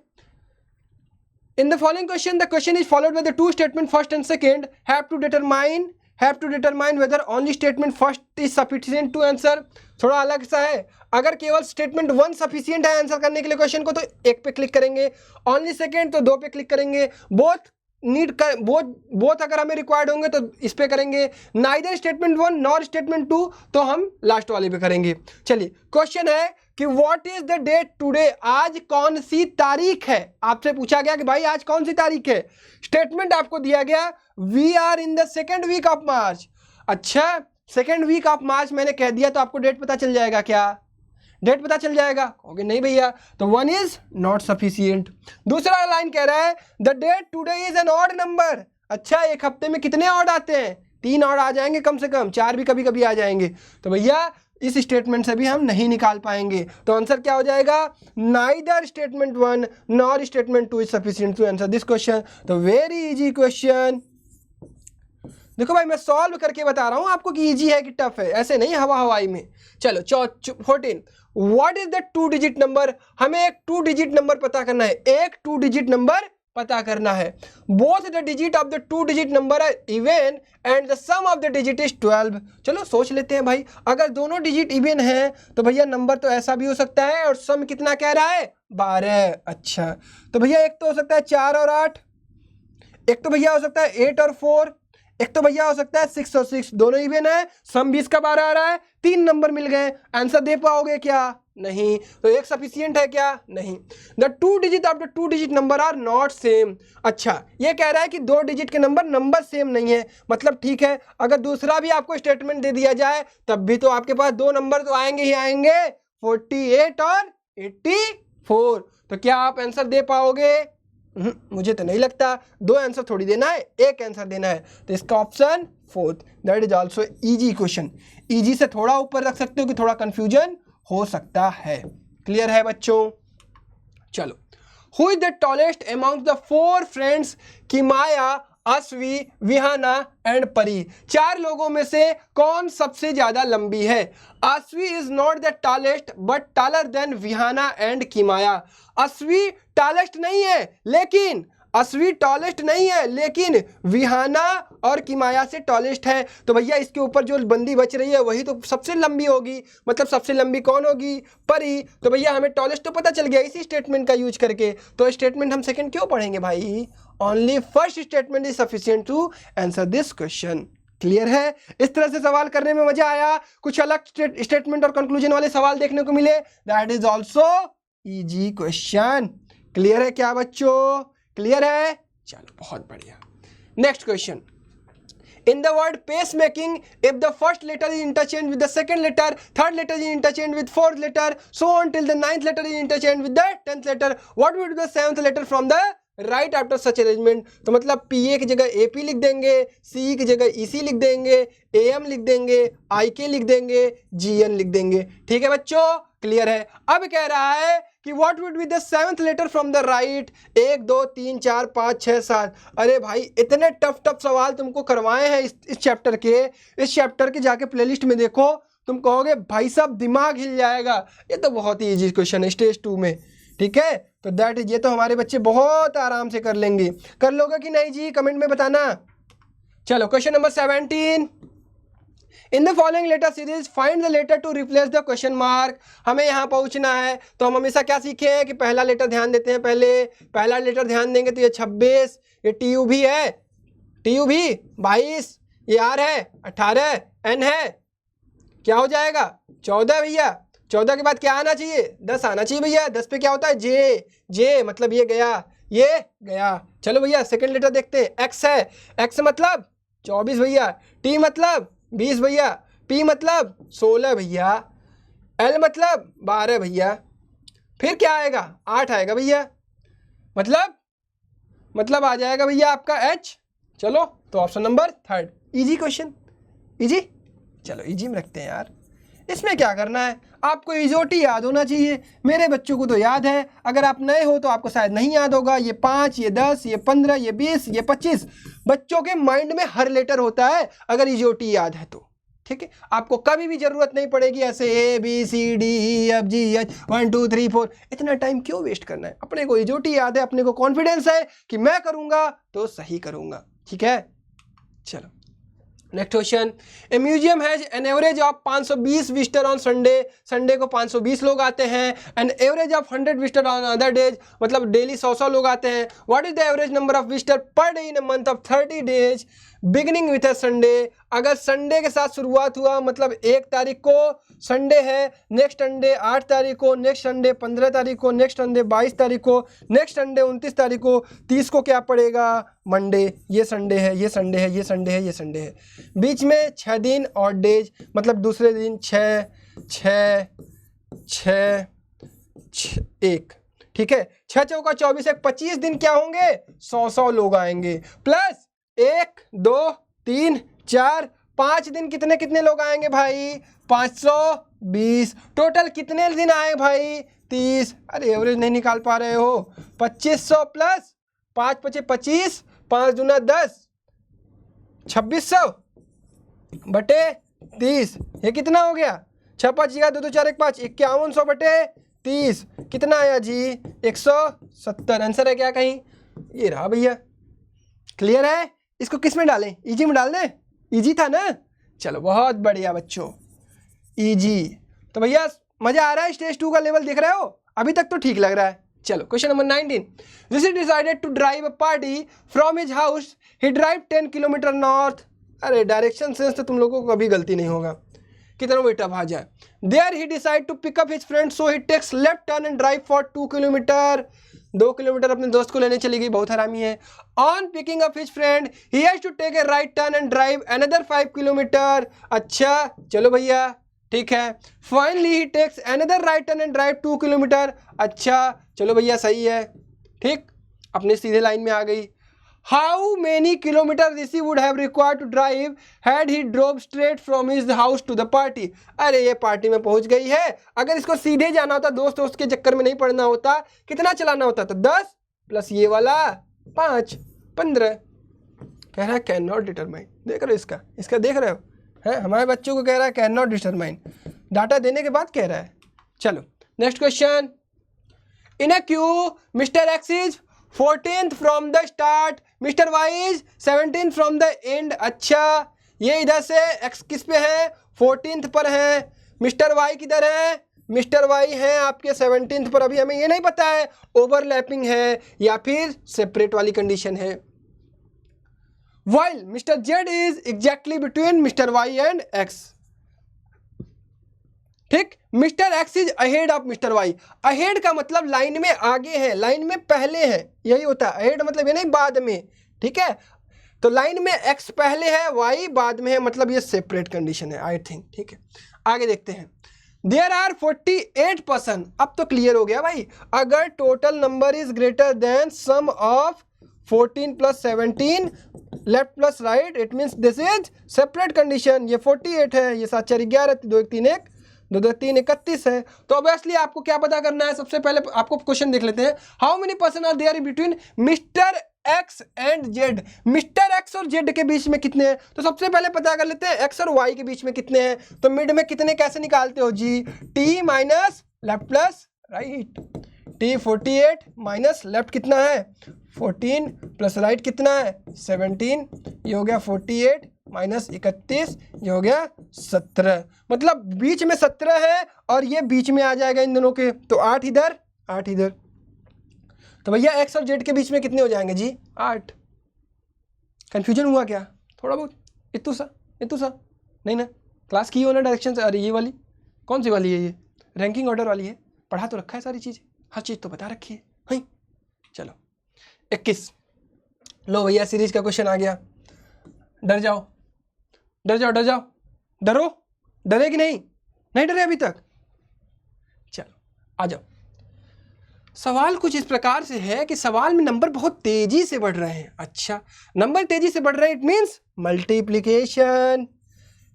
In the following question the question is followed by the 2 statement first and second, have to determine whether only statement first is sufficient to answer. थोड़ा अलग सा है, अगर केवल स्टेटमेंट 1 सफिशिएंट है आंसर करने के लिए क्वेश्चन को तो 1 पे क्लिक करेंगे, ओनली सेकेंड तो 2 पे क्लिक करेंगे, बोथ अगर हमें रिक्वायर्ड होंगे तो इस पे करेंगे, नाइदर स्टेटमेंट 1 नॉर स्टेटमेंट 2 तो हम लास्ट वाले पे करेंगे। चलिए क्वेश्चन है कि what is the date today, आज कौन सी तारीख है। आपसे पूछा गया कि भाई आज कौन सी तारीख है। स्टेटमेंट आपको दिया गया we are in the second week of March. अच्छा सेकेंड वीक ऑफ मार्च मैंने कह दिया तो आपको डेट पता चल जाएगा क्या, डेट पता चल जाएगा? ओके नहीं भैया, तो 1 इज नॉट सफिशिएंट। दूसरा लाइन कह रहा है the date today is an odd number. अच्छा एक हफ्ते में कितने ऑड आते हैं, 3 ऑड आ जाएंगे कम से कम, 4 भी कभी कभी आ जाएंगे। तो भैया इस स्टेटमेंट से भी हम नहीं निकाल पाएंगे, तो आंसर क्या हो जाएगा, neither statement 1 nor statement 2 is sufficient to answer this question. तो वेरी इजी क्वेश्चन। देखो भाई मैं सॉल्व करके बता रहा हूं आपको कि इजी है कि टफ है, ऐसे नहीं हवा हवाई में। चलो 14 what is the 2 digit number, हमें एक 2 डिजिट नंबर पता करना है, एक 2 डिजिट नंबर पता करना है। Both the digit of the 2 digit number are even and the sum of the digit is 12। चलो सोच लेते हैं भाई, अगर दोनों डिजिट इवन है तो भैया नंबर तो ऐसा भी हो सकता है, और सम कितना कह रहा है 12। अच्छा तो भैया एक तो हो सकता है 4 और 8, एक तो भैया हो सकता है 8 और 4, एक तो भैया हो सकता है 6 और 6, दोनों इवन है, सम 20 का 12 आ रहा है, 3 नंबर मिल गए। आंसर दे पाओगे क्या? नहीं। तो एक सफिशिएंट है क्या? नहीं। The 2 digit of the 2 digit number are not same. अच्छा ये कह रहा है कि 2 डिजिट के नंबर सेम नहीं है, मतलब ठीक है, अगर दूसरा भी आपको स्टेटमेंट दे दिया जाए तब भी तो आपके पास 2 नंबर तो आएंगे ही आएंगे, 48 और 84। तो क्या आप आंसर दे पाओगे? मुझे तो नहीं लगता। 2 आंसर थोड़ी देना है, एक आंसर देना है, तो इसका option 4th that is also easy question. Easy से थोड़ा ऊपर रख सकते हो कि थोड़ा कंफ्यूजन हो सकता है। क्लियर है बच्चों? चलो who is the tallest among the 4 friends Kimaya, Asvi, Vihana and Pari. 4 लोगों में से कौन सबसे ज्यादा लंबी है? Asvi is not the tallest but taller than Vihana and Kimaya. Asvi tallest नहीं है लेकिन विहाना और किमाया से टॉलेस्ट है। तो भैया इसके ऊपर जो बंदी बच रही है वही तो सबसे लंबी होगी, मतलब सबसे लंबी कौन होगी? परी। तो भैया हमें टॉलेस्ट तो पता चल गया इसी स्टेटमेंट का यूज करके, तो स्टेटमेंट हम सेकंड क्यों पढ़ेंगे भाई? Only first statement is sufficient to answer this question. Clear है? इस तरह से सवाल करने में मजा आया, कुछ अलग स्टेटमेंट और कंक्लूजन वाले सवाल देखने को मिले, that is also easy question. Clear है क्या बच्चों? क्लियर है? चलो बहुत बढ़िया। Next question, in the word pacemaking, if the first letter is interchanged with the second letter, third letter is interchanged with fourth letter, so on till the 9th letter is interchanged with the 10th letter, what would be the 7th letter from the right after such arrangement, तो मतलब PA की जगह AP लिख देंगे, CE की जगह EC लिख देंगे, AM लिख देंगे, IK लिख देंगे, GN लिख देंगे। ठीक है बच्चों, क्लियर है। अब कह रहा है कि what would be the seventh letter from the right, 1 2 3 4 5 6 7। अरे भाई इतने टफ सवाल तुमको करवाए हैं इस चैप्टर के जाके प्लेलिस्ट में देखो, तुम कहोगे भाई साहब दिमाग हिल जाएगा, ये तो बहुत ही इजी क्वेश्चन है स्टेज 2 में। ठीक है, तो दैट इज, ये तो हमारे बच्चे बहुत आराम से कर लेंगे। कर लोगे कि नहीं जी, कमेंट में बताना। चलो question number 17, in the following letter series find the letter to replace the question mark. हमें यहाँ पहुंचना है, तो हम हमेशा क्या सीखे हैं कि पहला लेटर ध्यान देते हैं। पहला लेटर ध्यान देंगे तो ये 26, ये TU भी है, TU भी 22, ये R है 18, N है, क्या हो जाएगा 14 भैया। 14 के बाद क्या आना चाहिए, 10 आना चाहिए भैया। 10 पे क्या होता है जे मतलब ये गया। चलो भैया सेकंड लेटर देखते हैं, X है, X मतलब 24 भैया, T मतलब 20 भैया, P मतलब 16 भैया, L मतलब 12 भैया, फिर क्या आएगा 8 आएगा भैया, मतलब आ जाएगा भैया आपका H। चलो तो option number 3, easy question, easy. चलो इजी में रखते हैं यार, इसमें क्या करना है, आपको इजोटी याद होना चाहिए। मेरे बच्चों को तो याद है, अगर आप नए हो तो आपको शायद नहीं याद होगा। ये 5, ये 10, ये 15, ये 20, ये 25, बच्चों के माइंड में हर लेटर होता है अगर इजोटी याद है तो। ठीक है, आपको कभी भी जरूरत नहीं पड़ेगी ऐसे ABCDEFGH 1 2 3 4, इतना टाइम क्यों वेस्ट करना है। अपने को इजोटी याद है, अपने को कॉन्फिडेंस है कि मैं करूंगा तो सही करूंगा। ठीक है, चलो next question, A museum has an average of 520 visitor on Sunday को 520 लोग आते हैं, an average of 100 visitor on other days, मतलब डेली 100 लोग आते हैं। What is the average number of visitor per day in a month of 30 days beginning with a Sunday. अगर Sunday के साथ शुरुआत हुआ, मतलब 1 तारीख को संडे है, नेक्स्ट संडे 8 तारीख को, नेक्स्ट संडे 15 तारीख को, नेक्स्ट संडे 22 तारीख को, नेक्स्ट संडे 29 तारीख को, 30 को क्या पड़ेगा मंडे। ये संडे है, ये संडे है, ये संडे है, ये संडे है। बीच में 6 दिन और डेज, मतलब दूसरे दिन 6 6 6 1। ठीक है, 6 चौका 24, 25 दिन क्या होंगे 100 लोग आएंगे, प्लस 1 2 3 4 5 दिन कितने लोग आएंगे भाई 520। टोटल कितने दिन आए भाई 30। अरे एवरेज नहीं निकाल पा रहे हो, 2500 प्लस 5 5 25, 5 दूना 10, 2600 बटे 30, ये कितना हो गया 6 5 2 2 4 1 5, 5100 बटे 30, कितना आया जी 170। आंसर है क्या कहीं, ये रहा भैया। क्लियर है, इसको किस में डालें, इजी में डाल दें, इजी था ना। चलो बहुत बढ़िया बच्चों, इजी। तो भैया मजा आ रहा है, स्टेज 2 का लेवल देख रहे हो, अभी तक तो ठीक लग रहा है। चलो question number 19, Rishi decided to drive a party from his house, he drive 10 kilometre north. अरे डायरेक्शन सेंस तो तुम लोगों को कभी गलती नहीं होगा, कितना भी टफ आ जाए। There he decide to pick up his friend, so he takes left turn and drive for 2 kilometre. 2 kilometre अपने दोस्त को लेने चली गई, बहुत हरामी है। On picking up his friend he has to take a right turn and drive another 5 kilometre. अच्छा चलो भैया ठीक है। Finally he takes another right turn and drive 2 kilometre. अच्छा चलो भैया सही है, ठीक, अपने सीधे लाइन में आ गई। How many kilometre Rishi would have required to drive had he drove straight from his house to the party. अरे ये पार्टी में पहुंच गई है, अगर इसको सीधे जाना होता, दोस्त के चक्कर में नहीं पड़ना होता, कितना चलाना होता था 10 प्लस ये वाला 5 15। कह रहा है कैन नॉट डिटरमाइन, देख रहे हो इसका देख रहे हो है, हमारे बच्चों को कह रहा है कैन नॉट डिटरमाइन, डाटा देने के बाद कह रहा है। चलो next question, in a queue mister X is 14th from the start, mister Y is 17th from the end. अच्छा ये इधर से एक्स किस पे है 14th पर है, मिस्टर वाई किधर है, मिस्टर वाई है आपके 17th पर। अभी हमें ये नहीं पता है ओवरलैपिंग है या फिर सेपरेट वाली कंडीशन है। While mister Z is exactly between mister Y and X, ठीक, mister X is ahead of mister Y. Ahead का मतलब लाइन में आगे है, लाइन में पहले है, यही होता है अहेड मतलब ये नहीं बाद में, ठीक है। तो लाइन में एक्स पहले है, वाई बाद में है, मतलब ये सेपरेट कंडीशन है आई थिंक, ठीक है। आगे देखते हैं, देयर आर 48%। अब तो क्लियर हो गया भाई, अगर total number is greater than sum of 14 plus 17 left plus right, it means this is separate condition. ये 48 है, ये 7 4 11, 2 1 3 1, 2 2 3 31 है। तो ऑब्वियसली आपको क्या पता करना है, सबसे पहले आपको क्वेश्चन देख लेते हैं। How many person are there between mister X and Z. Mister X और जेड के बीच में कितने हैं, तो सबसे पहले पता कर लेते हैं एक्स और वाई के बीच में कितने हैं। तो मिड में कितने कैसे निकालते हो जी, T minus left plus right. T 48 minus left कितना है 14 प्लस राइट कितना है 17, ये हो गया 48 माइनस 31, ये हो गया 17। मतलब बीच में 17 है और ये बीच में आ जाएगा इन दोनों के, तो 8 इधर 8 इधर। तो भैया एक्स और जेड के बीच में कितने हो जाएंगे जी 8। कंफ्यूजन हुआ क्या थोड़ा बहुत, इतू सा नहीं ना, क्लास की हो ना डायरेक्शन से। अरे ये वाली कौन सी वाली है, ये रैंकिंग ऑर्डर वाली है, पढ़ा तो रखा है सारी चीज़, हर चीज़ तो बता रखी है। हाँ चलो 21, लो भैया सीरीज का क्वेश्चन आ गया। डर जाओ डर जाओ डर जाओ, डरो, डरे कि नहीं डरे अभी तक, चलो आ जाओ। सवाल कुछ इस प्रकार से है कि सवाल में नंबर बहुत तेजी से बढ़ रहे हैं। अच्छा नंबर तेजी से बढ़ रहे हैं, इट मीन्स मल्टीप्लिकेशन।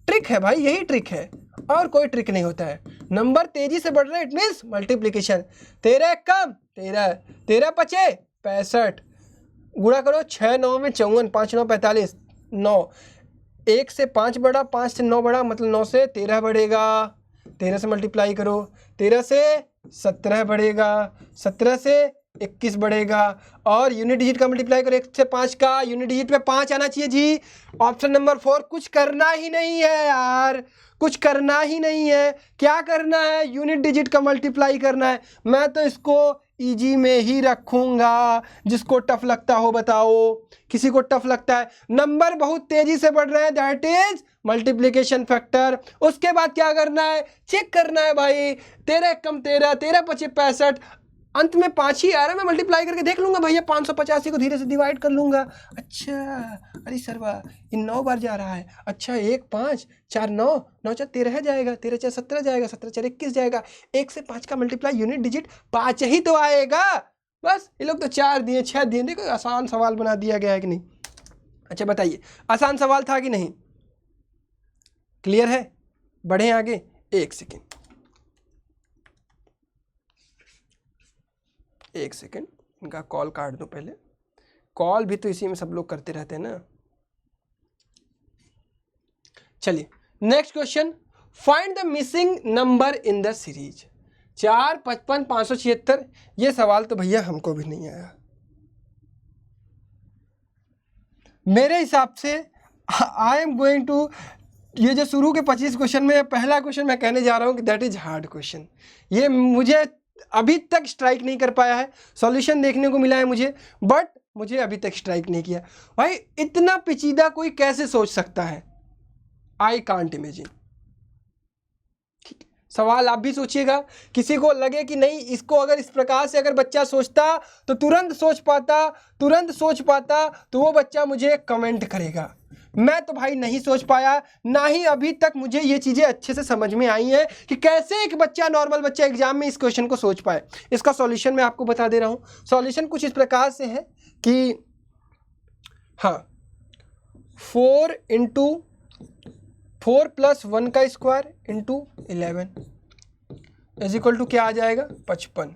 ट्रिक है भाई, यही ट्रिक है और कोई ट्रिक नहीं होता है। नंबर तेजी से बढ़ रहे हैं, इट मीन्स मल्टीप्लिकेशन। 13 कम 13, 13 पचे 65, गुणा करो 6 9 में 54, 5 9 45, 9, 1 से 5 बढ़ा, 5 से 9 बढ़ा, मतलब 9 से 13 बढ़ेगा, 13 से मल्टीप्लाई करो, 13 से 17 बढ़ेगा, 17 से 21 बढ़ेगा, और यूनिट डिजिट का मल्टीप्लाई करो 1 से 5 का, यूनिट डिजिट पे 5 आना चाहिए जी। ऑप्शन नंबर 4, कुछ करना ही नहीं है यार, कुछ करना ही नहीं है। क्या करना है, यूनिट डिजिट का मल्टीप्लाई करना है। मैं तो इसको इजी में ही रखूंगा, जिसको टफ लगता हो बताओ, किसी को टफ लगता है। नंबर बहुत तेजी से बढ़ रहे हैं, दैट इज मल्टीप्लिकेशन फैक्टर। उसके बाद क्या करना है, चेक करना है भाई, 13 कम 13, 13 पचे 65, अंत में 5 ही आ रहा है, मैं मल्टीप्लाई करके देख लूंगा भैया, 585 को धीरे से डिवाइड कर लूंगा। अच्छा अरे सरवा इन 9 बार जा रहा है, अच्छा 1 5 4 9 9 4 13 जाएगा, 13 4 17 जाएगा, 17 4 21 जाएगा, 1 से 5 का मल्टीप्लाई यूनिट डिजिट 5 ही तो आएगा। बस ये लोग तो 4 दिए 6 दिए, देखो आसान सवाल बना दिया गया है कि नहीं। अच्छा बताइए आसान सवाल था कि नहीं, क्लियर है, बढ़े आगे। 1 सेकेंड 1 सेकेंड, इनका कॉल काट दो पहले, कॉल भी तो इसी में सब लोग करते रहते हैं ना। चलिए next question, find the missing number in the series. 4 55 576, ये सवाल तो भैया हमको भी नहीं आया मेरे हिसाब से। आई एम गोइंग टू, ये जो शुरू के 25 क्वेश्चन में पहला क्वेश्चन मैं कहने जा रहा हूँ कि दैट इज हार्ड क्वेश्चन। ये मुझे अभी तक स्ट्राइक नहीं कर पाया है, सॉल्यूशन देखने को मिला है मुझे, बट मुझे अभी तक स्ट्राइक नहीं किया। भाई इतना पेचीदा कोई कैसे सोच सकता है, आई कांट इमेजिन। सवाल आप भी सोचिएगा, किसी को लगे कि नहीं इसको अगर इस प्रकार से अगर बच्चा सोचता तो तुरंत सोच पाता तो वो बच्चा मुझे कमेंट करेगा। मैं तो भाई नहीं सोच पाया, ना ही अभी तक मुझे ये चीज़ें अच्छे से समझ में आई हैं कि कैसे एक बच्चा, नॉर्मल बच्चा एग्जाम में इस क्वेश्चन को सोच पाए। इसका सॉल्यूशन मैं आपको बता दे रहा हूँ। सॉल्यूशन कुछ इस प्रकार से है कि हाँ 4 + 1 का square into 11 is equal to क्या आ जाएगा 55।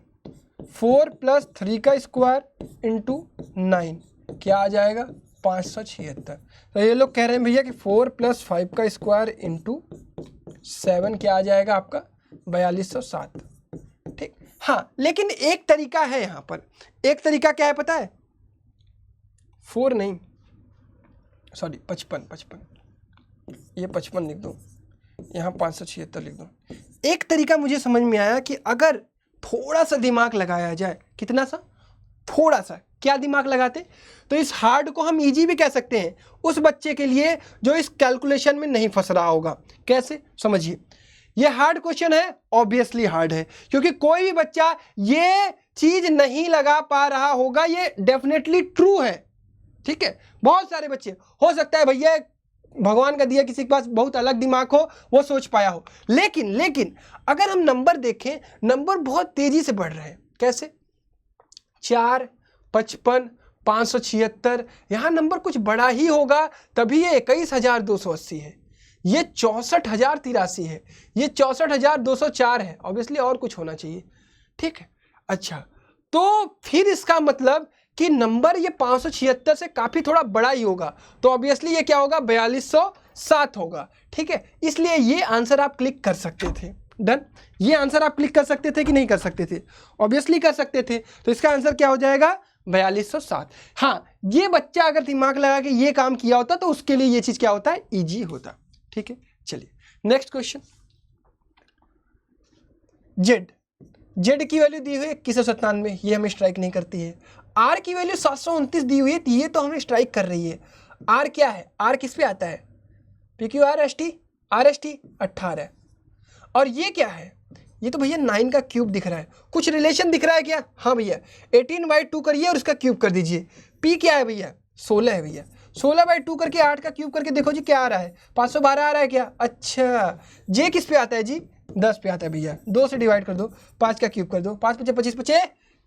4 + 3 का स्क्वायर इंटू 9 क्या आ जाएगा 576। तो ये लोग कह रहे हैं भैया कि 4 + 5 का स्क्वायर इंटू 7 क्या आ जाएगा आपका 4207। ठीक, हाँ लेकिन एक तरीका है यहाँ पर, एक तरीका क्या है पता है, 4 नहीं सॉरी 55, ये 55 लिख दो, यहाँ 576 लिख दो। एक तरीका मुझे समझ में आया कि अगर थोड़ा सा दिमाग लगाया जाए, कितना सा, थोड़ा सा, क्या दिमाग लगाते, तो इस हार्ड को हम इजी भी कह सकते हैं उस बच्चे के लिए जो इस कैलकुलेशन में नहीं फंस रहा होगा। कैसे समझिए, ये हार्ड क्वेश्चन है, ऑब्वियसली हार्ड है, क्योंकि कोई भी बच्चा ये चीज नहीं लगा पा रहा होगा, ये डेफिनेटली ट्रू है। ठीक है, बहुत सारे बच्चे, हो सकता है भैया भगवान का दिया, किसी के पास बहुत अलग दिमाग हो, वो सोच पाया हो। लेकिन अगर हम नंबर देखें, नंबर बहुत तेजी से बढ़ रहे हैं। कैसे? 4, 55, 576, यहाँ नंबर कुछ बड़ा ही होगा, तभी ये 21,280 है, ये 64,083 है, ये 64,204 है। ऑब्वियसली और कुछ होना चाहिए, ठीक है। अच्छा, तो फिर इसका मतलब कि नंबर ये 576 से काफी थोड़ा बड़ा ही होगा, तो ऑब्वियसली ये क्या होगा? 4207 होगा, ठीक है। इसलिए ये आंसर आप क्लिक कर सकते थे। डन। ये आंसर आप क्लिक कर सकते थे कि नहीं कर सकते थे? ऑब्वियसली कर सकते थे। तो इसका आंसर क्या हो जाएगा? 4207। हाँ, ये बच्चा अगर दिमाग लगा के ये काम किया होता तो उसके लिए ये चीज क्या होता है? इजी होता, ठीक है। चलिए नेक्स्ट क्वेश्चन। जेड की वैल्यू दी हुई है 2197, ये हमें स्ट्राइक नहीं करती है। आर की वैल्यू 729 दी हुई है, ये तो हमें स्ट्राइक कर रही है। आर क्या है? आर किस पे आता है? PQRST, RST 18। और ये क्या है? ये तो भैया 9 का क्यूब दिख रहा है, कुछ रिलेशन दिख रहा है क्या? हाँ भैया, 18/2 करिए और इसका क्यूब कर दीजिए। पी क्या है भैया? 16 है भैया। 16/2 करके 8 का क्यूब करके देखो जी क्या आ रहा है? 512 आ रहा है क्या? अच्छा, जे किस पे आता है जी? 10 पे आता है भैया। 2 से डिवाइड कर दो, 5 का क्यूब कर दो, 5 × 25 =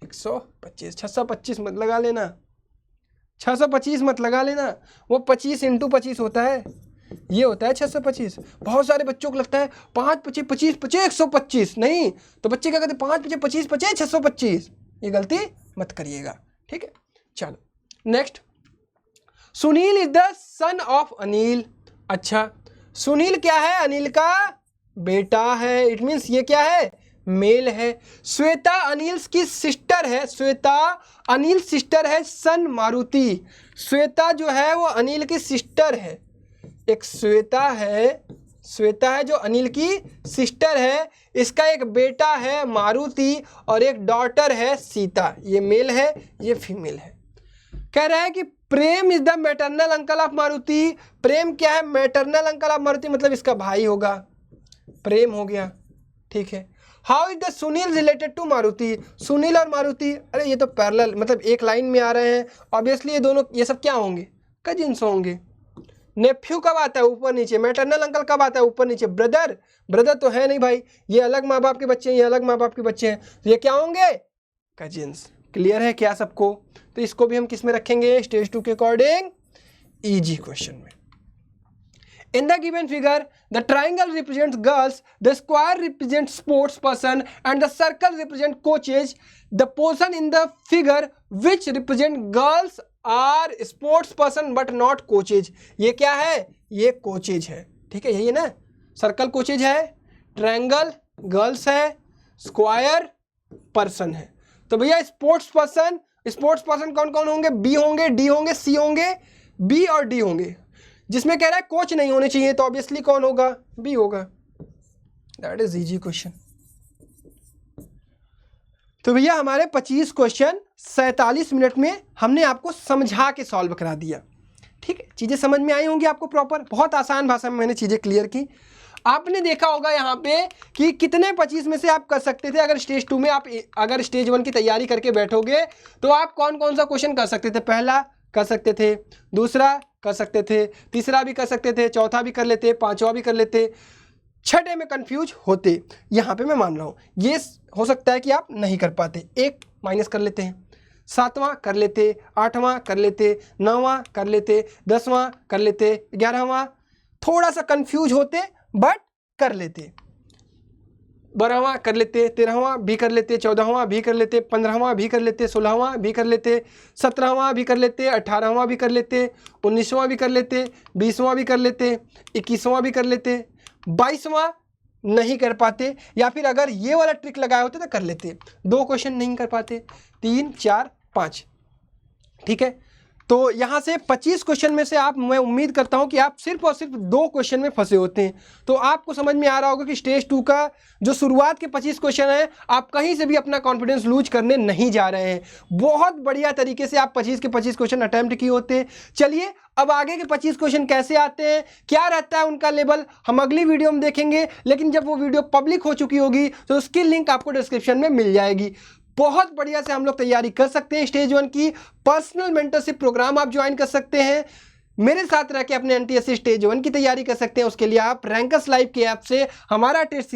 125। 625 मत लगा लेना, 625 मत लगा लेना, वो 25 × 25 होता है, ये होता है 625। बहुत सारे बच्चों को लगता है 5 × 25 = 125, नहीं तो बच्चे क्या कहते हैं? 5 × 25 = 625। ये गलती मत करिएगा, ठीक है। चलो next. Sunil is the son of Anil. अच्छा, सुनील क्या है? अनिल का बेटा है। इट मीन्स ये क्या है? मेल है। श्वेता अनिल की सिस्टर है। श्वेता अनिल सिस्टर है सन मारुति। श्वेता जो है वो अनिल की सिस्टर है। एक श्वेता है जो अनिल की सिस्टर है, इसका एक बेटा है मारुति और एक डॉटर है सीता। ये मेल है, ये फीमेल है। कह रहा है कि Prem is the maternal uncle of Maruti. Prem क्या है? मैटरनल अंकल ऑफ मारुति, मतलब इसका भाई होगा, प्रेम हो गया, ठीक है। How is the Sunil related to Maruti? Sunil और मारुति, अरे ये तो पैरेलल, मतलब एक लाइन में आ रहे हैं। ऑब्वियसली ये दोनों, ये सब क्या होंगे? कजिन्स होंगे। नेफ्यू कब आता है? ऊपर नीचे। मैटरनल अंकल कब आता है? ऊपर नीचे। ब्रदर तो है नहीं भाई, ये अलग माँ बाप के बच्चे हैं, ये अलग माँ बाप के बच्चे हैं, तो ये क्या होंगे? कजिन्स। क्लियर है क्या सबको? तो इसको भी हम किस में रखेंगे? स्टेज 2 के अकॉर्डिंग इजी क्वेश्चन में। In the given figure, the triangle represents girls, the square represents sports person, and the circle represents coaches. The portion in the figure which represent girls are sports person but not coaches. ये क्या है? ये coaches है, ठीक है, यही है ना। सर्कल coaches है, ट्रायंगल गर्ल्स है, स्क्वायर पर्सन है। तो भैया स्पोर्ट्स पर्सन कौन कौन होंगे? बी होंगे, डी होंगे, सी होंगे, बी और डी होंगे। जिसमें कह रहा है कोच नहीं होने चाहिए, तो ऑब्वियसली कौन होगा? बी होगा। That is easy question. तो भैया हमारे 25 क्वेश्चन 47 मिनट में हमने आपको समझा के सॉल्व करा दिया, ठीक है। चीजें समझ में आई होंगी आपको प्रॉपर, बहुत आसान भाषा में मैंने चीजें क्लियर की। आपने देखा होगा यहाँ पे कि कितने 25 में से आप कर सकते थे। अगर स्टेज 2 में आप अगर स्टेज 1 की तैयारी करके बैठोगे तो आप कौन कौन सा क्वेश्चन कर सकते थे? पहला कर सकते थे, दूसरा कर सकते थे, तीसरा भी कर सकते थे, चौथा भी कर लेते, पांचवा भी कर लेते, छठे में कंफ्यूज होते। यहाँ पे मैं मान रहा हूँ ये हो सकता है कि आप नहीं कर पाते, एक माइनस कर लेते हैं, 7वां कर लेते, 8वां कर लेते, 9वां कर लेते, 10वां कर लेते, 11वां थोड़ा सा कंफ्यूज होते बट कर लेते, 12वां कर लेते, 13वां भी कर लेते, 14वां भी कर लेते, 15वां भी कर लेते, 16वां भी कर लेते, 17वां भी कर लेते, 18वां भी कर लेते, 19वां भी कर लेते, 20वां भी कर लेते, 21वां भी कर लेते, 22वां नहीं कर पाते, या फिर अगर ये वाला ट्रिक लगाए होते तो कर लेते। 2 क्वेश्चन नहीं कर पाते, 3, 4, 5, ठीक है। तो यहाँ से 25 क्वेश्चन में से मैं उम्मीद करता हूँ कि आप सिर्फ और सिर्फ 2 क्वेश्चन में फंसे होते हैं। तो आपको समझ में आ रहा होगा कि स्टेज 2 का जो शुरुआत के 25 क्वेश्चन है, आप कहीं से भी अपना कॉन्फिडेंस लूज करने नहीं जा रहे हैं। बहुत बढ़िया तरीके से आप 25 के 25 क्वेश्चन अटैम्प्ट किए होते। चलिए अब आगे के 25 क्वेश्चन कैसे आते हैं, क्या रहता है उनका लेवल, हम अगली वीडियो में देखेंगे। लेकिन जब वो वीडियो पब्लिक हो चुकी होगी तो उसकी लिंक आपको डिस्क्रिप्शन में मिल जाएगी। बहुत बढ़िया से हम लोग तैयारी कर सकते हैं। स्टेज 1 की पर्सनल मेंटरशिप प्रोग्राम आप ज्वाइन कर सकते हैं। मेरे साथ रह के अपने एनटीएससी स्टेज 1 की तैयारी कर सकते हैं। उसके लिए आप रैंकर्स लाइव के ऐप से हमारे टेस्ट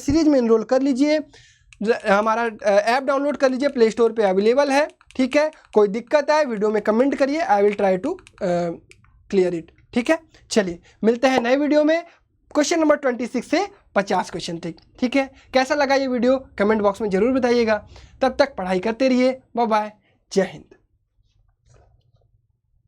सीरीज में इनरोल कर लीजिए। हमारा ऐप डाउनलोड कर लीजिए, प्ले स्टोर पे अवेलेबल है। ठीक है, कोई दिक्कत आए वीडियो में कमेंट करिए, I will try to clear it. ठीक है, चलिए मिलते हैं नए वीडियो में क्वेश्चन नंबर 26 से 50 क्वेश्चन तक। ठीक है, कैसा लगा ये वीडियो कमेंट बॉक्स में ज़रूर बताइएगा। तब तक पढ़ाई करते रहिए। बाय बाय, जय हिंद।